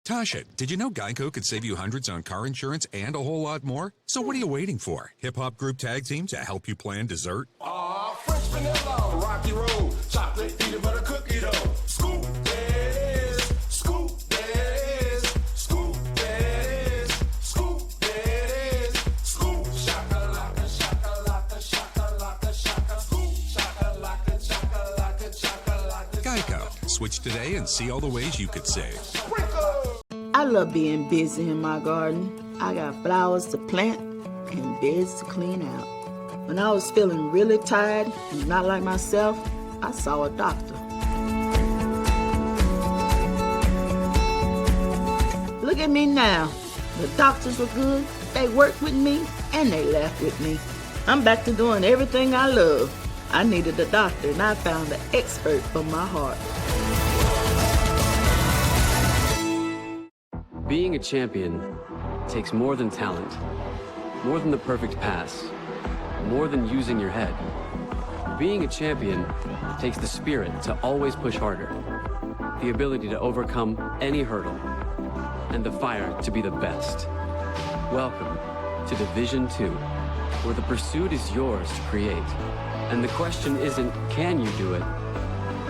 Tasha, did you know Geico could save you hundreds on car insurance and a whole lot more? So what are you waiting for? Hip-hop group tag team to help you plan dessert? Fresh vanilla, rocky road, chocolate peanut butter cookie dough. Scoop this, scoop this, scoop this, scoop this, scoop shakalaka, shakalaka, shakalaka, shaka, scoop shakalaka, shakalaka, shakalaka. Geico. Switch today and see all the ways you could save. I love being busy in my garden. I got flowers to plant and beds to clean out. When I was feeling really tired and not like myself, I saw a doctor. Look at me now. The doctors were good, they worked with me, and they laughed with me. I'm back to doing everything I love. I needed a doctor, and I found the expert for my heart. Being a champion takes more than talent, more than the perfect pass, more than using your head. Being a champion takes the spirit to always push harder, the ability to overcome any hurdle, and the fire to be the best. Welcome to Division II, where the pursuit is yours to create. And the question isn't, can you do it?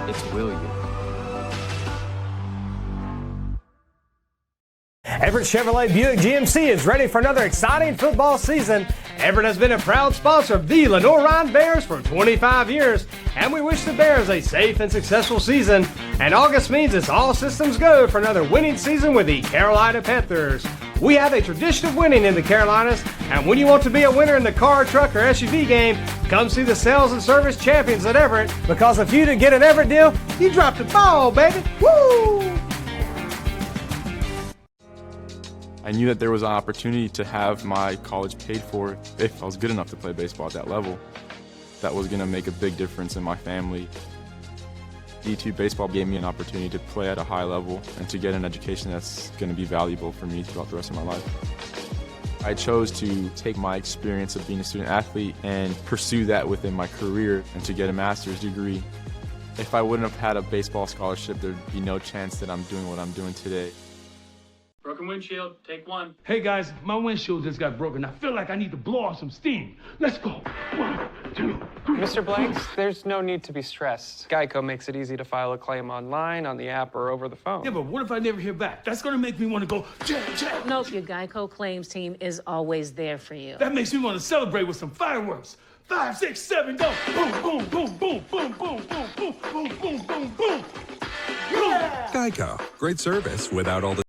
It's, will you? Everett Chevrolet Buick GMC is ready for another exciting football season. Everett has been a proud sponsor of the Lenoir-Rhyne Bears for 25 years, and we wish the Bears a safe and successful season. And August means it's all systems go for another winning season with the Carolina Panthers. We have a tradition of winning in the Carolinas, and when you want to be a winner in the car, truck, or SUV game, come see the sales and service champions at Everett, because if you didn't get an Everett deal, you dropped the ball, baby. Woo! I knew that there was an opportunity to have my college paid for if I was good enough to play baseball at that level. That was going to make a big difference in my family. D2 baseball gave me an opportunity to play at a high level and to get an education that's going to be valuable for me throughout the rest of my life. I chose to take my experience of being a student athlete and pursue that within my career and to get a master's degree. If I wouldn't have had a baseball scholarship, there'd be no chance that I'm doing what I'm doing today. Broken windshield, take one. Hey guys, my windshield just got broken. I feel like I need to blow off some steam. Let's go. 1, 2, 3. Mr. Blanks, there's no need to be stressed. Geico makes it easy to file a claim online, on the app, or over the phone. Yeah, but what if I never hear back? That's gonna make me want to go, check. Nope, your Geico claims team is always there for you. That makes me want to celebrate with some fireworks. 5, 6, 7, go. Boom, boom, boom, boom, boom, boom, boom, boom, boom, boom, boom, boom. Yeah! Geico. Great service without all the...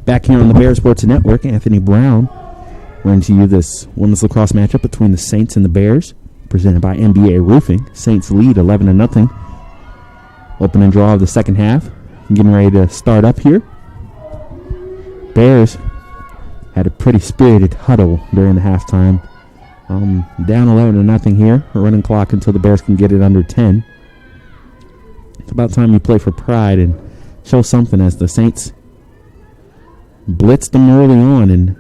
Back here on the Bears Sports Network, Anthony Brown bringing to you this women's lacrosse matchup between the Saints and the Bears, presented by NBA Roofing. Saints lead 11-0. Opening draw of the second half. Getting ready to start up here. Bears had a pretty spirited huddle during the halftime. Down 11-0 here. A running clock until the Bears can get it under 10. It's about time you play for pride and show something, as the Saints blitzed them early on, and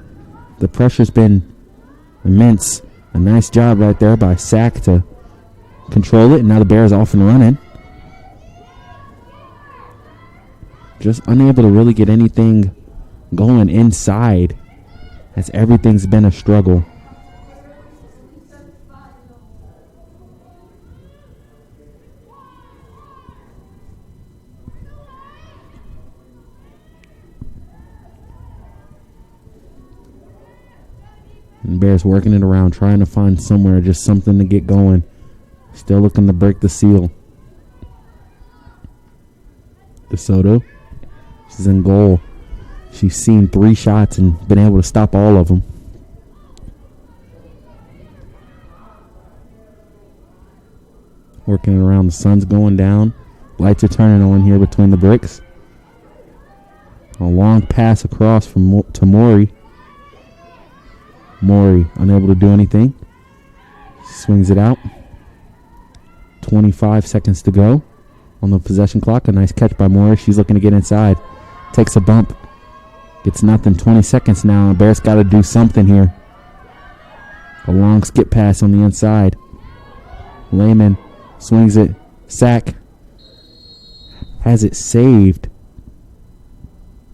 the pressure's been immense. A nice job right there by Sack to control it, and now the Bears off and running. Just unable to really get anything going inside, as everything's been a struggle. And Bears working it around, trying to find somewhere, just something to get going. Still looking to break the seal. DeSoto, she's in goal. She's seen 3 shots and been able to stop all of them. Working it around, the sun's going down. Lights are turning on here between the bricks. A long pass across to Maury. Maury unable to do anything. Swings it out. 25 seconds to go on the possession clock. A nice catch by Maury. She's looking to get inside. Takes a bump. Gets nothing. 20 seconds now. Bears got to do something here. A long skip pass on the inside. Lehman swings it. Sack has it saved.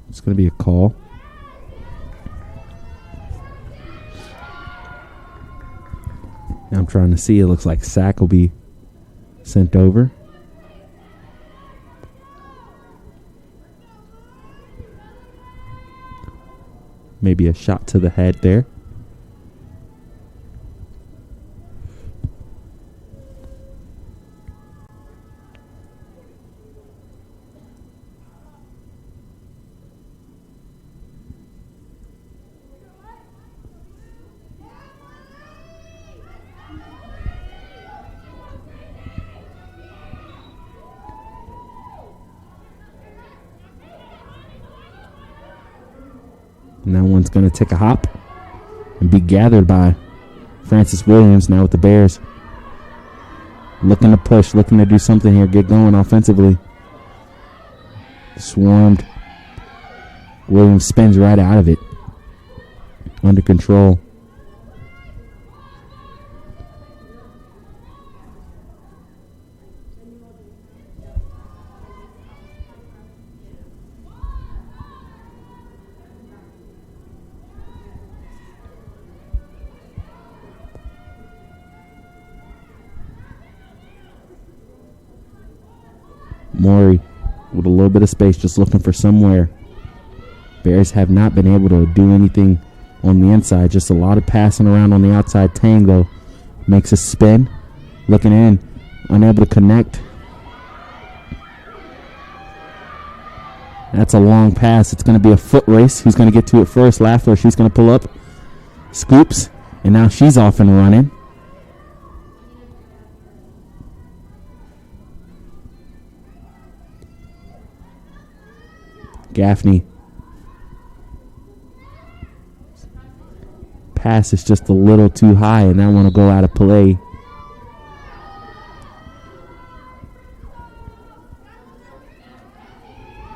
It's going to be a call. I'm trying to see. It looks like Sack will be sent over. Maybe a shot to the head there. And that one's going to take a hop and be gathered by Francis Williams now with the Bears. Looking to push, looking to do something here, get going offensively. Swarmed. Williams spins right out of it. Under control. Maury with a little bit of space, just looking for somewhere. Bears have not been able to do anything on the inside. Just a lot of passing around on the outside. Tang, though, makes a spin. Looking in, unable to connect. That's a long pass. It's going to be a foot race. Who's going to get to it first? Lafleur, she's going to pull up. Scoops, and now she's off and running. Gaffney. Pass is just a little too high, and that one will go out of play.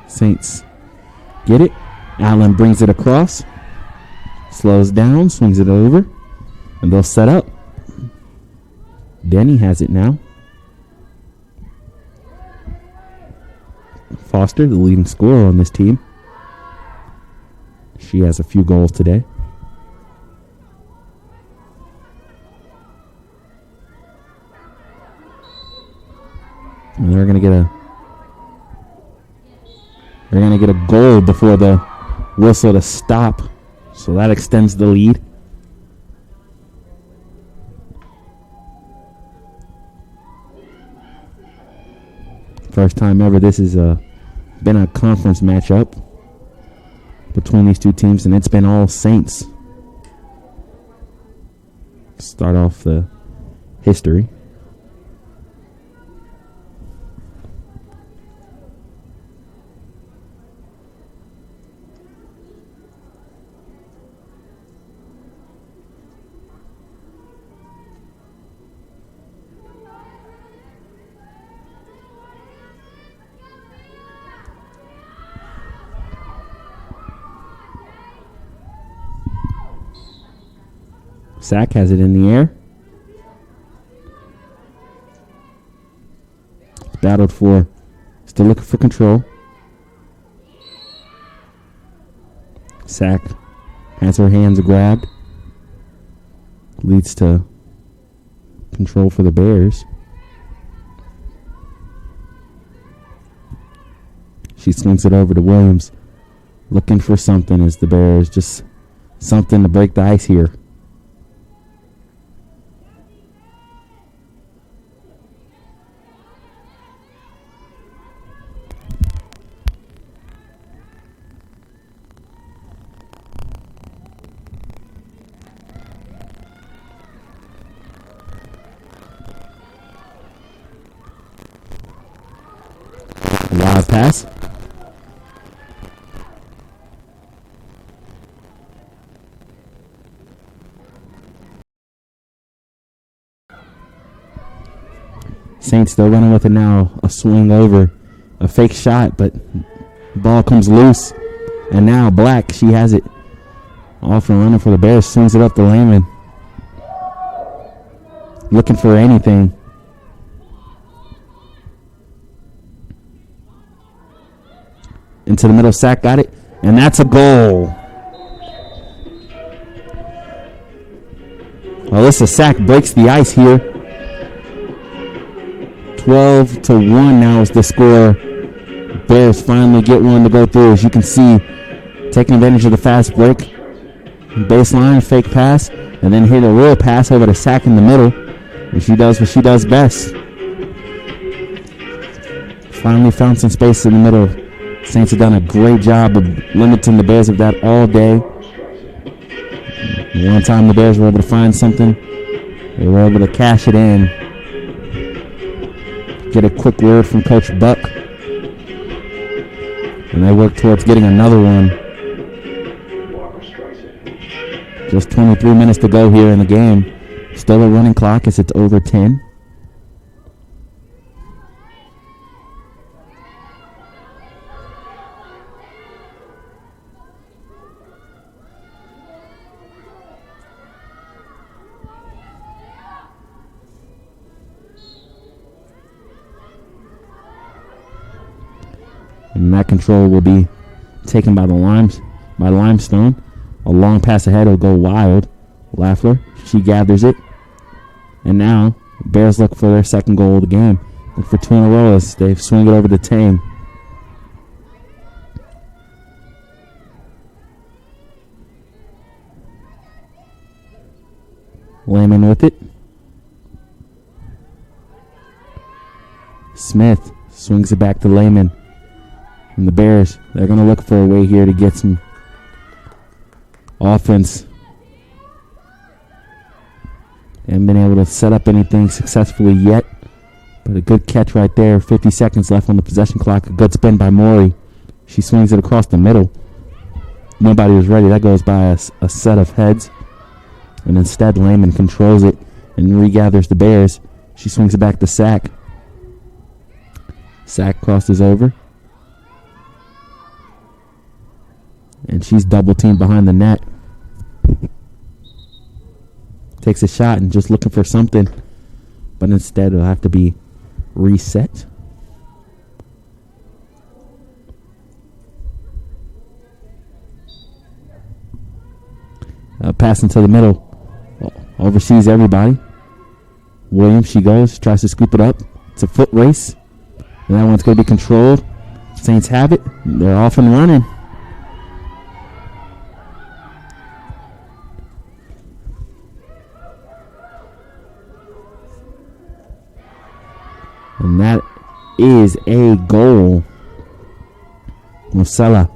Saints get it. Allen brings it across. Slows down, swings it over, and they'll set up. Denny has it now. Foster, the leading scorer on this team. She has a few goals today. And they're going to get a goal before the whistle to stop. So that extends the lead. First time ever this has been a conference matchup between these two teams, and it's been all Saints. Start off the history. Sack has it in the air. Battled for. Still looking for control. Sack has her hands grabbed. Leads to control for the Bears. She swings it over to Williams. Looking for something as the Bears. Just something to break the ice here. Wild pass. Saints still running with it now. A swing over. A fake shot, but ball comes loose. And now Black, she has it. Off and running for the Bears. Swings it up to Lehman. Looking for anything. Into the middle, Sack got it, and that's a goal. Alyssa Sack breaks the ice here. 12-1 now is the score. Bears finally get one to go through. As you can see, taking advantage of the fast break. Baseline, fake pass, and then hit a real pass over to Sack in the middle. And she does what she does best. Finally found some space in the middle. Saints have done a great job of limiting the Bears of that all day. One time the Bears were able to find something, they were able to cash it in. Get a quick word from Coach Buck. And they work towards getting another one. Just 23 minutes to go here in the game. Still a running clock as it's over 10. And that control will be taken by the Limestone. A long pass ahead will go wild. Lafler, she gathers it. And now, Bears look for their second goal of the game. Look for two in a row as they swing it over to Tame. Lehman with it. Smith swings it back to Lehman. And the Bears, they're going to look for a way here to get some offense. Haven't been able to set up anything successfully yet. But a good catch right there. 50 seconds left on the possession clock. A good spin by Maury. She swings it across the middle. Nobody was ready. That goes by a set of heads. And instead, Lehman controls it and regathers the Bears. She swings it back to Sack. Sack crosses over. And she's double teamed behind the net. Takes a shot and just looking for something. But instead it'll have to be reset. Pass into the middle. Oversees everybody. Williams, she goes. Tries to scoop it up. It's a foot race. And that one's going to be controlled. Saints have it. They're off and running. And that is a goal. Mosella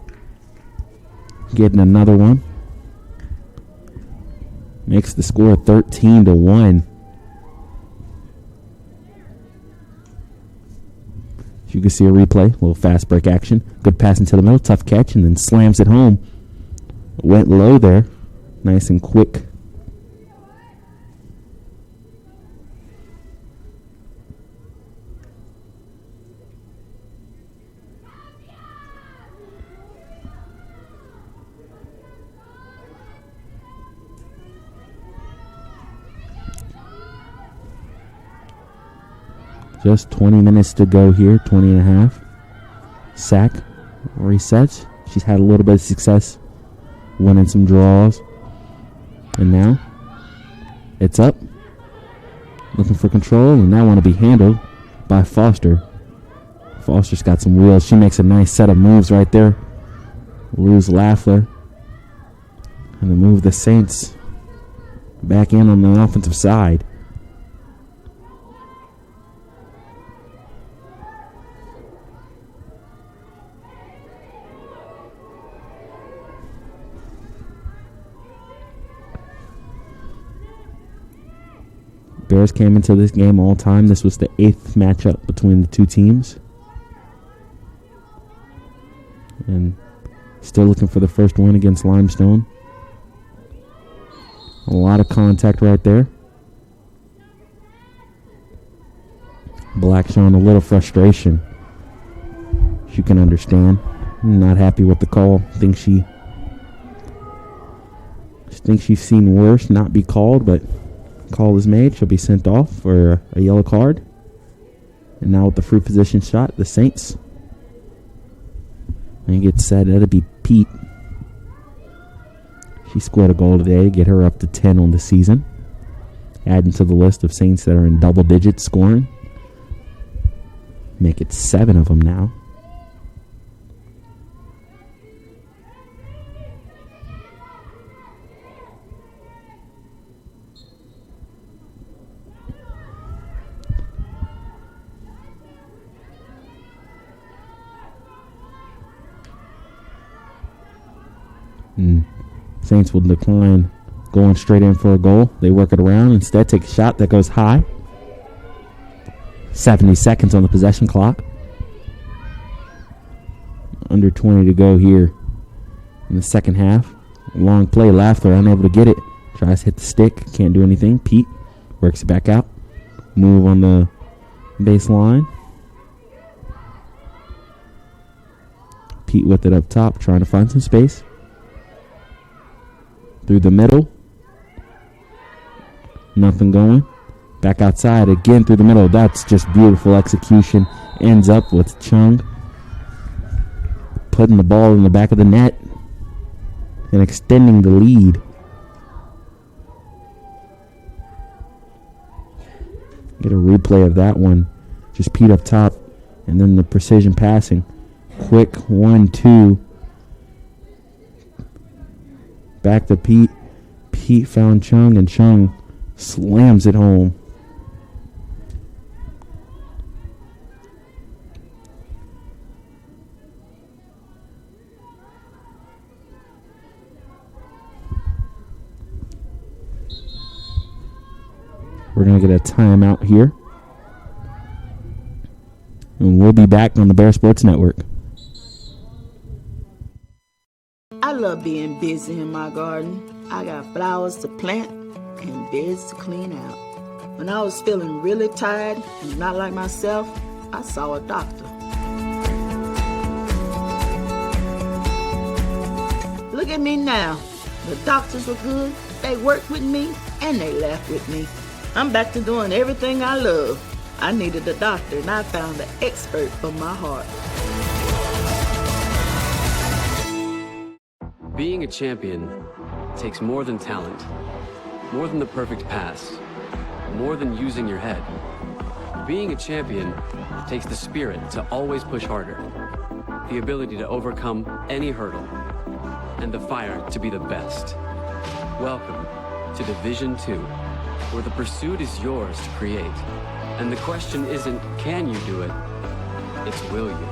getting another one. Makes the score 13-1. As you can see a replay, a little fast break action. Good pass into the middle, tough catch, and then slams it home. Went low there. Nice and quick. Just 20 minutes to go here, 20 and a half. Sack, resets. She's had a little bit of success winning some draws. And now, it's up. Looking for control, and now want to be handled by Foster. Foster's got some wheels. She makes a nice set of moves right there. Lose Lafleur. And to move the Saints back in on the offensive side. Bears came into this game all time. This was the 8th matchup between the two teams. And still looking for the first win against Limestone. A lot of contact right there. Black showing a little frustration. You can understand. Not happy with the call. Thinks she's seen worse not be called, but call is made. She'll be sent off for a yellow card. And now with the free position shot, the Saints. And it gets said that'll be Pete. She scored a goal today, get her up to 10 on the season. Adding to the list of Saints that are in double digits scoring. Make it 7 of them now. Saints will decline going straight in for a goal. They work it around. Instead, take a shot that goes high. 70 seconds on the possession clock. Under 20 to go here in the second half. Long play. Lafleur unable to get it. Tries to hit the stick. Can't do anything. Pete works it back out. Move on the baseline. Pete with it up top, trying to find some space. Through the middle. Nothing going. Back outside again through the middle. That's just beautiful execution. Ends up with Chung putting the ball in the back of the net and extending the lead. Get a replay of that one. Just Pete up top and then the precision passing. Quick 1-2. Back to Pete. Pete found Chung, and Chung slams it home. We're going to get a timeout here. And we'll be back on the Bear Sports Network. I love being busy in my garden. I got flowers to plant and beds to clean out. When I was feeling really tired and not like myself, I saw a doctor. Look at me now. The doctors were good, they worked with me, and they laughed with me. I'm back to doing everything I love. I needed a doctor, and I found the expert for my heart. Being a champion takes more than talent, more than the perfect pass, more than using your head. Being a champion takes the spirit to always push harder, the ability to overcome any hurdle, and the fire to be the best. Welcome to Division 2, where the pursuit is yours to create. And the question isn't, can you do it? It's, will you?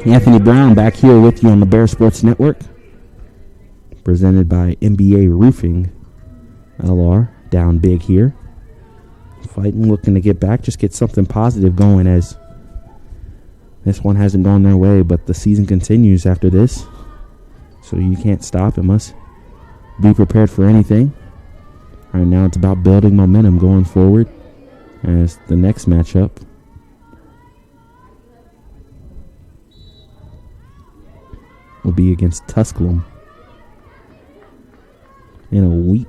Anthony Brown back here with you on the Bear Sports Network. Presented by NBA Roofing. LR down big here. Fighting, looking to get back, just get something positive going, as this one hasn't gone their way, but the season continues after this. So you can't stop. It must be prepared for anything. Right now it's about building momentum going forward as the next matchup will be against Tusculum in a week.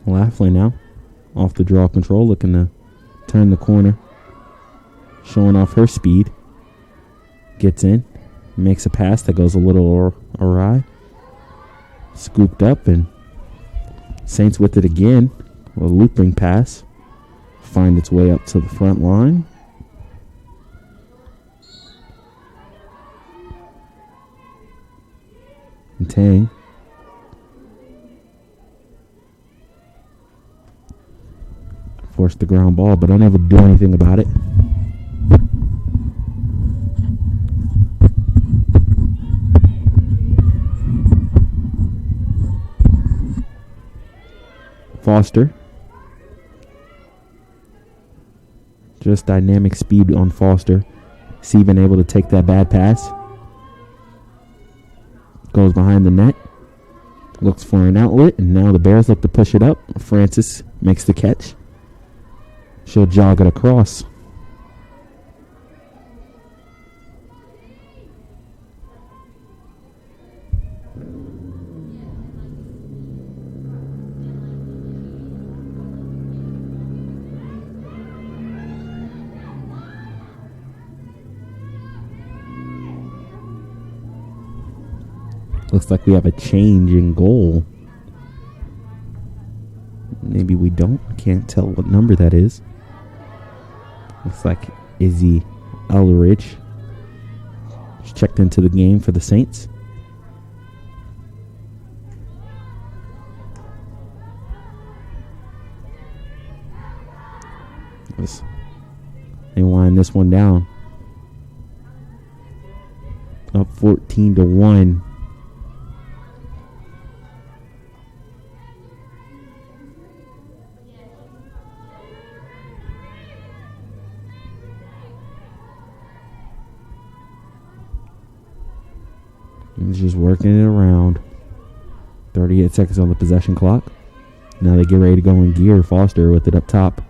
Laughley now off the draw control, looking to turn the corner, showing off her speed. Gets in, makes a pass that goes a little awry. Scooped up, and Saints with it again. A looping pass. Find its way up to the front line. And Tang forced the ground ball, but unable to do anything about it. Foster. Just dynamic speed on Foster. Steven able to take that bad pass. Goes behind the net. Looks for an outlet, and now the Bears look to push it up. Francis makes the catch. She'll jog it across. Looks like we have a change in goal. Maybe we don't. Can't tell what number that is. Looks like Izzy Elridge. She's checked into the game for the Saints. They wind this one down. Up 14-1. He's just working it around. 38 seconds on the possession clock. Now they get ready to go in gear. Foster with it up top.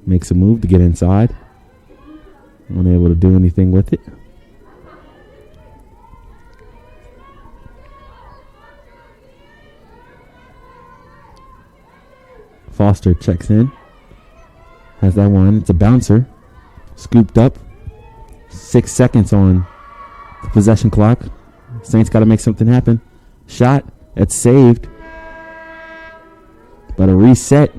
Makes a move to get inside. Unable to do anything with it. Foster checks in. Has that one. It's a bouncer. Scooped up. 6 seconds on the possession clock. Saints got to make something happen. Shot. It's saved. But a reset,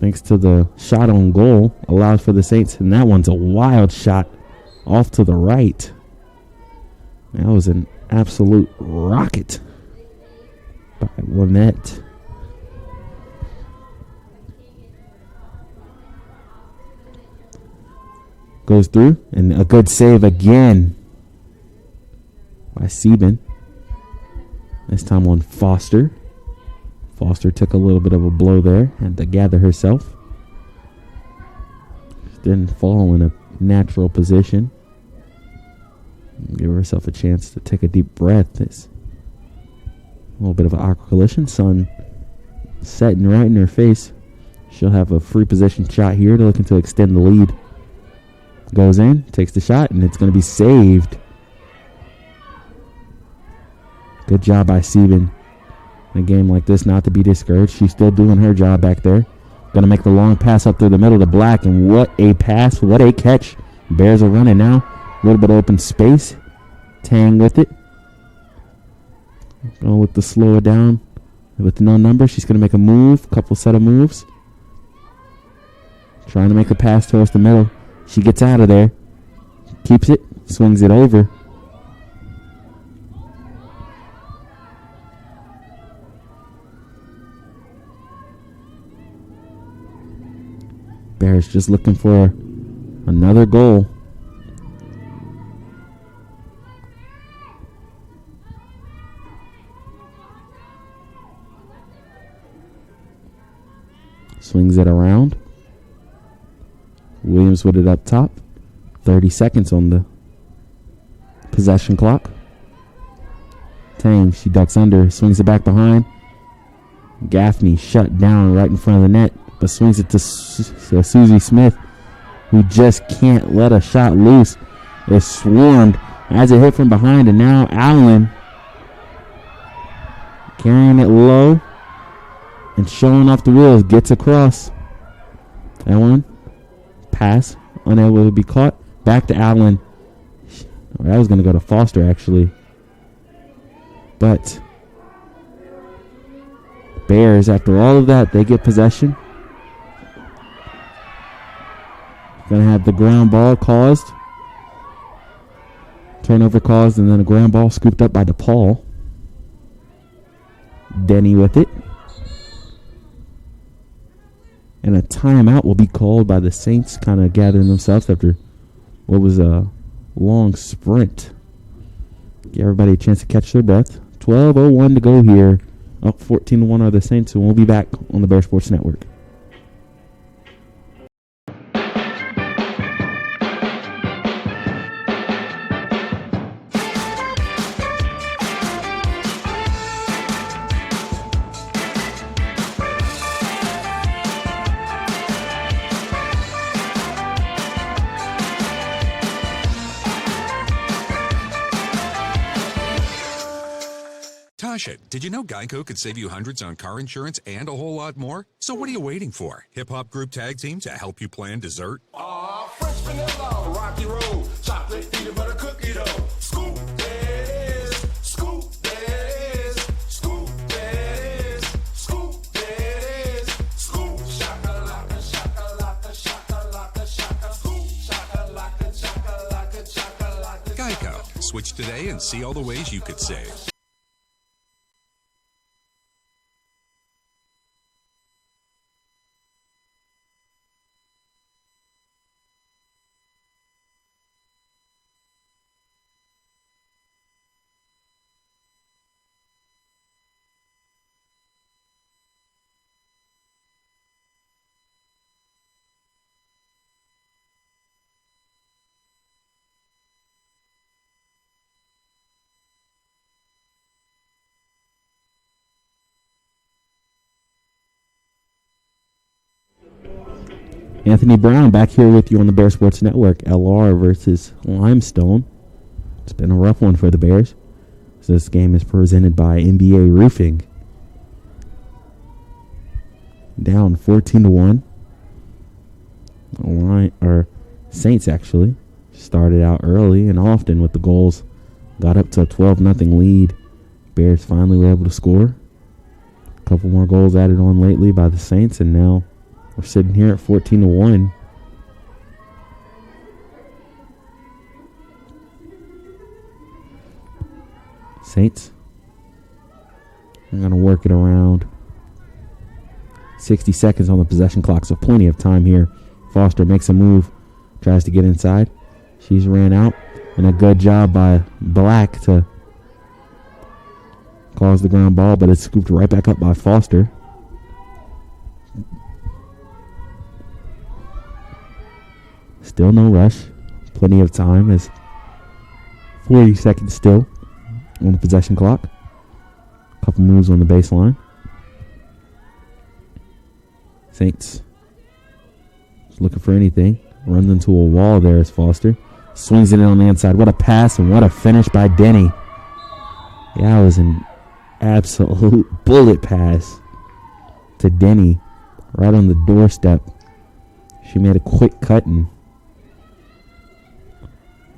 thanks to the shot on goal, allows for the Saints. And that one's a wild shot off to the right. That was an absolute rocket by Lynette. Goes through, and a good save again by Sieben. This time on Foster. Foster took a little bit of a blow there, had to gather herself. Didn't fall in a natural position. Give herself a chance to take a deep breath. It's a little bit of an awkward collision. Sun setting right in her face. She'll have a free position shot here to looking to extend the lead. Goes in, takes the shot, and it's going to be saved. Good job by Sieben. In a game like this, not to be discouraged. She's still doing her job back there. Going to make the long pass up through the middle to Black, and what a pass, what a catch. Bears are running now. A little bit of open space. Tang with it. Going with the slow it down. With no number, she's going to make a move, couple set of moves. Trying to make a pass towards the middle. She gets out of there. Keeps it. Swings it over. Bears just looking for another goal. Swings it around. Williams with it up top. 30 seconds on the possession clock. Tang, she ducks under, swings it back behind. Gaffney shut down right in front of the net, but swings it to Susie Smith, who just can't let a shot loose. It's swarmed as it hit from behind, and now Allen carrying it low and showing off the wheels, gets across. Allen, pass, unable to be caught. Back to Allen. That was going to go to Foster, actually. But Bears, after all of that, they get possession. Going to have the ground ball caused. Turnover caused, and then a ground ball scooped up by DePaul. Denny with it. And a timeout will be called by the Saints, kind of gathering themselves after what was a long sprint. Give everybody a chance to catch their breath. 12:01 to go here. Up 14-1 are the Saints, and we'll be back on the Bear Sports Network. Tasha, did you know Geico could save you hundreds on car insurance and a whole lot more? So what are you waiting for? Hip Hop Group Tag Team to help you plan dessert? French vanilla, rocky road, chocolate, peanut butter cookie dough. Scoop this, scoop this, scoop this, scoop this, scoop shakalaka, shakalaka, shakalaka, shaka, scoop shakalaka, shakalaka, shakalaka. Geico. Switch today and see all the ways you could save. Anthony Brown back here with you on the Bear Sports Network. LR versus Limestone. It's been a rough one for the Bears. So this game is presented by NBA Roofing. Down 14-1. Saints actually started out early and often with the goals. Got up to a 12-0 lead. Bears finally were able to score. A couple more goals added on lately by the Saints, and now we're sitting here at 14-1. Saints. I'm going to work it around. 60 seconds on the possession clock, so plenty of time here. Foster makes a move, tries to get inside. She's ran out, and a good job by Black to cause the ground ball, but it's scooped right back up by Foster. Still no rush. Plenty of time. As 40 seconds still on the possession clock. A couple moves on the baseline. Saints looking for anything. Runs into a wall there as Foster. Swings it in on the inside. What a pass and what a finish by Denny. Yeah, it was an absolute bullet pass to Denny right on the doorstep. She made a quick cut, and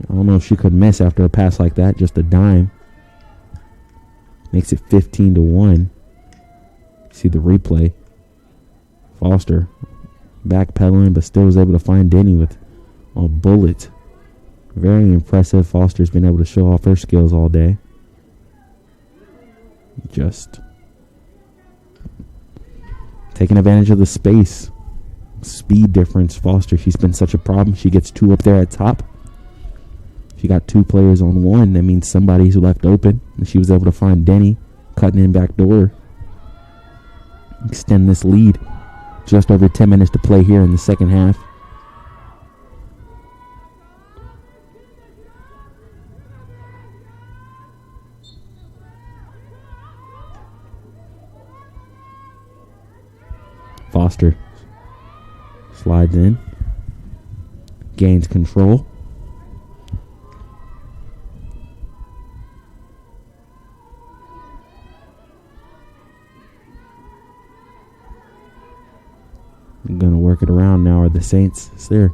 I don't know if she could miss after a pass like that. Just a dime. Makes it 15-1. See the replay. Foster backpedaling, but still was able to find Denny with a bullet. Very impressive. Foster's been able to show off her skills all day. Just taking advantage of the space. speed difference. Foster, she's been such a problem. She gets 2 up there at top. She got 2 players on 1. That means somebody's left open. And she was able to find Denny cutting in back door. Extend this lead. Just over 10 minutes to play here in the second half. Foster slides in, gains control. I'm going to work it around now. Are the Saints? It's there.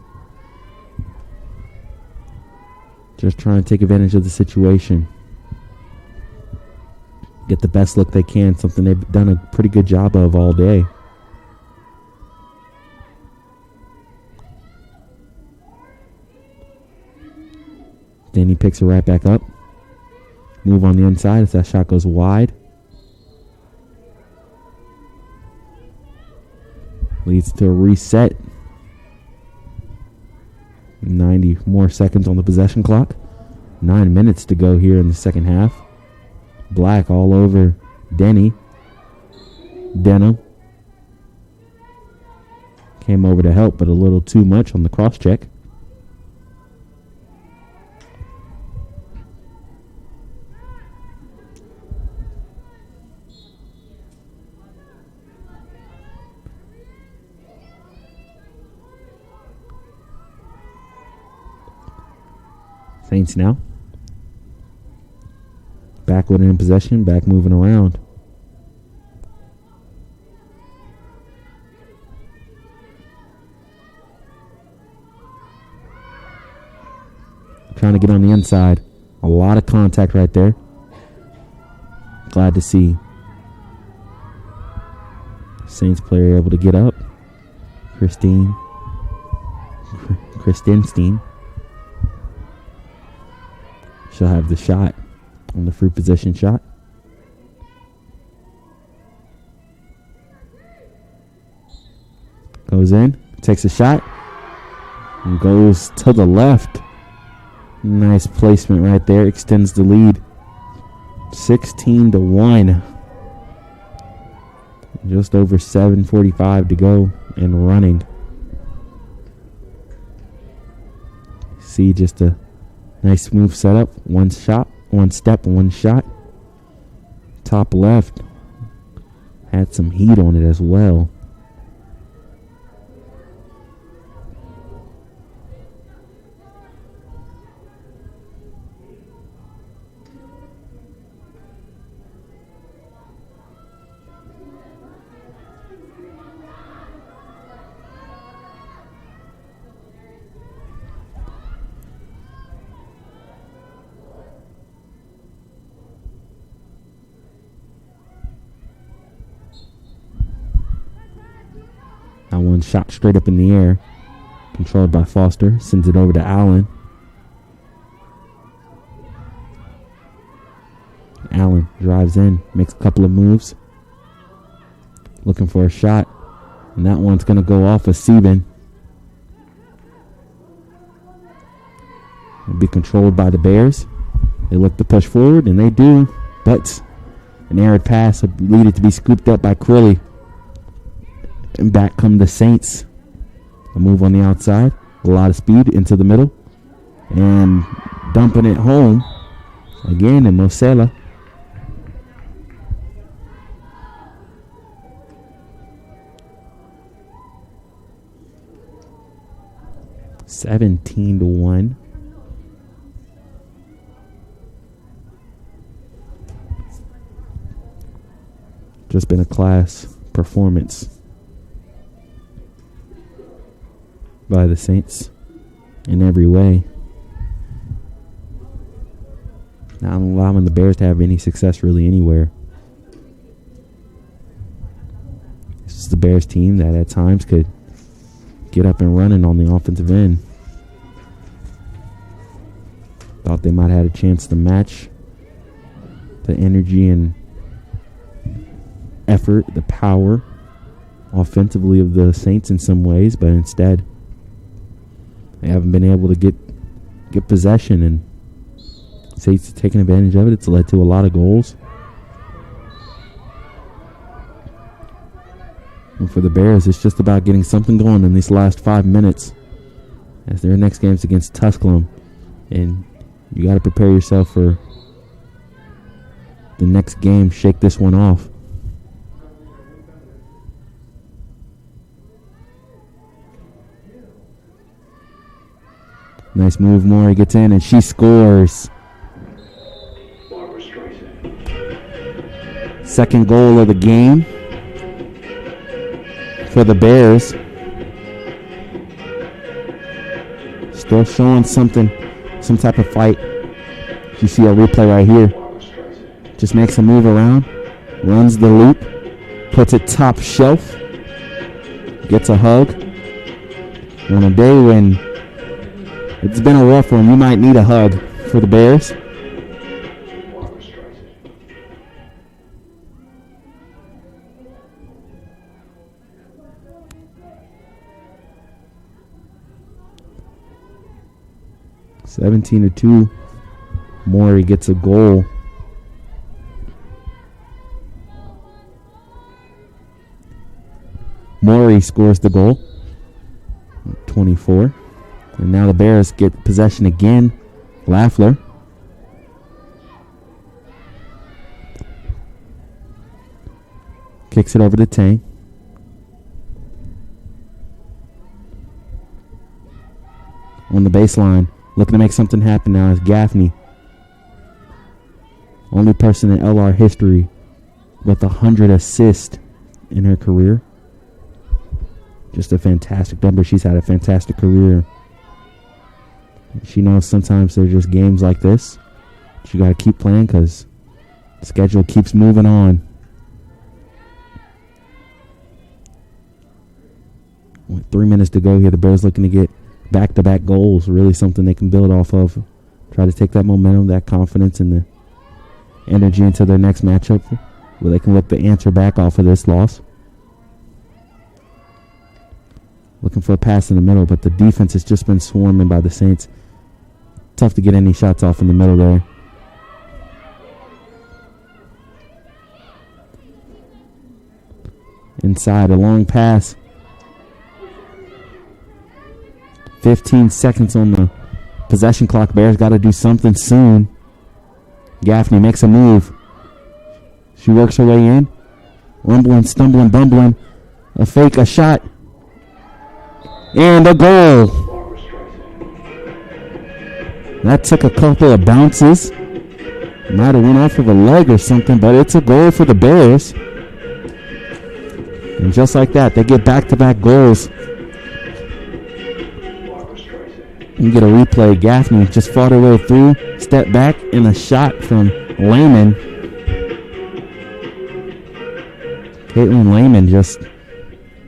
Just trying to take advantage of the situation. Get the best look they can. Something they've done a pretty good job of all day. Then he picks it right back up. Move on the inside as that shot goes wide. Leads to a reset. 90 more seconds on the possession clock. 9 minutes to go here in the second half. Black all over Denny. Denham came over to help, but a little too much on the cross check. Saints now. Back with it in possession. Back moving around. Trying to get on the inside. A lot of contact right there. Glad to see Saints player able to get up. Christine Steen. She'll have the shot on the free position shot. Goes in, takes a shot, and goes to the left. Nice placement right there. Extends the lead. 16-1. Just over 7:45 to go and running. See just a nice smooth setup. One shot, one step, one shot. Top left. Had some heat on it as well. That one shot straight up in the air. Controlled by Foster. Sends it over to Allen. Allen drives in. Makes a couple of moves. Looking for a shot. And that one's going to go off of Sieben. It'll be controlled by the Bears. They look to push forward, and they do. But an errant pass would lead it to be scooped up by Crilly. And back come the Saints. A move on the outside. A lot of speed into the middle. And dumping it home. Again in Mosella. $17-1. Just been a class performance by the Saints in every way. Not allowing the Bears to have any success really anywhere. This is the Bears team that at times could get up and running on the offensive end. Thought they might have had a chance to match the energy and effort, the power offensively of the Saints in some ways, but instead they haven't been able to get possession, and Saints have taken advantage of it. It's led to a lot of goals. And for the Bears, it's just about getting something going in these last 5 minutes, as their next game's against Tusculum, and you got to prepare yourself for the next game. Shake this one off. Nice move. Maury gets in and she scores. Second goal of the game for the Bears. Still showing something, some type of fight. You see a replay right here. Just makes a move around, runs the loop, puts it top shelf, gets a hug. On a day when it's been a rough one, you might need a hug for the Bears. (17-2). Maury gets a goal. Maury scores the goal. 24. And now the Bears get possession again. Lafleur. Kicks it over to Tang. On the baseline. Looking to make something happen now is Gaffney. Only person in LR history with 100 assists in her career. Just a fantastic number. She's had a fantastic career. She knows sometimes there's just games like this. You got to keep playing because the schedule keeps moving on. With 3 minutes to go here, the Bears looking to get back-to-back goals. Really something they can build off of. Try to take that momentum, that confidence, and the energy into their next matchup where they can look to answer back off of this loss. Looking for a pass in the middle, but the defense has just been swarming by the Saints. Tough to get any shots off in the middle there. Inside, a long pass. 15 seconds on the possession clock. Bears got to do something soon. Gaffney makes a move. She works her way in. Rumbling, stumbling, bumbling. A fake, a shot. And a goal. That took a couple of bounces. Might have went off of a leg or something, but it's a goal for the Bears. And just like that, they get back-to-back goals. You get a replay. Gaffney just fought her way through, step back, and a shot from Lehman. Caitlin Lehman just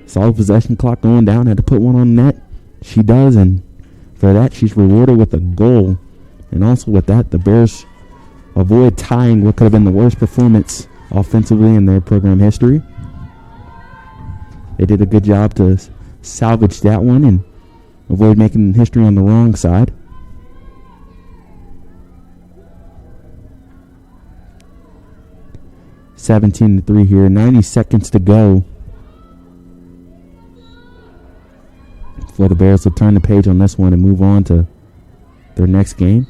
saw the possession clock going down, had to put one on net. She does, and for that, she's rewarded with a goal. And also with that, the Bears avoid tying what could have been the worst performance offensively in their program history. They did a good job to salvage that one and avoid making history on the wrong side. (17-3) here. 90 seconds to go before the Bears will turn the page on this one and move on to their next game,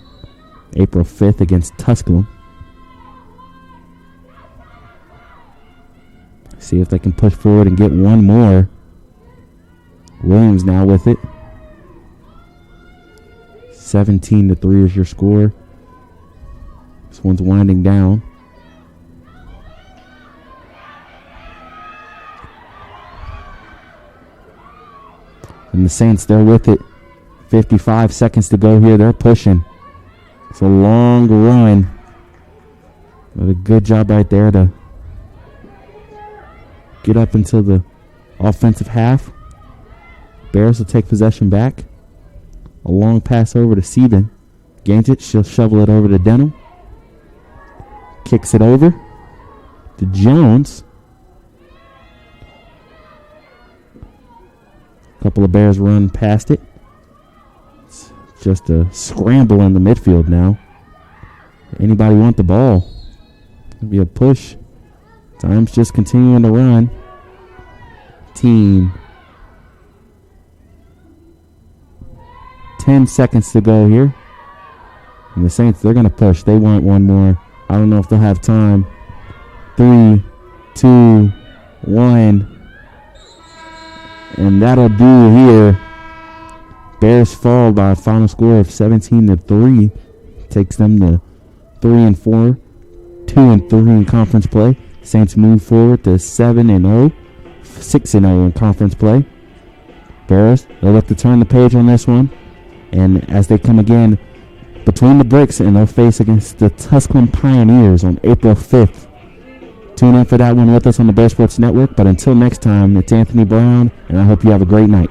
April 5th against Tusculum. See if they can push forward and get one more. Williams now with it. 17-3 is your score. This one's winding down. And the Saints, they're with it. 55 seconds to go here. They're pushing. It's a long run. But a good job right there to get up into the offensive half. Bears will take possession back. A long pass over to Sieben. Gains it. She'll shovel it over to Denham. Kicks it over to Jones. A couple of Bears run past it. It's just a scramble in the midfield now. Anybody want the ball? It'll be a push. Time's just continuing to run. Team. 10 seconds to go here. And the Saints, they're going to push. They want one more. I don't know if they'll have time. 3, 2, 1. And that'll do here. Bears fall by a final score of 17-3. Takes them to 3-4. 2-3 in conference play. Saints move forward to 7-0. 6-0 in conference play. Bears, they'll look to turn the page on this one. And as they come again between the bricks, and they'll face against the Tusculum Pioneers on April 5th. Tune in for that one with us on the Bear Sports Network. But until next time, it's Anthony Brown, and I hope you have a great night.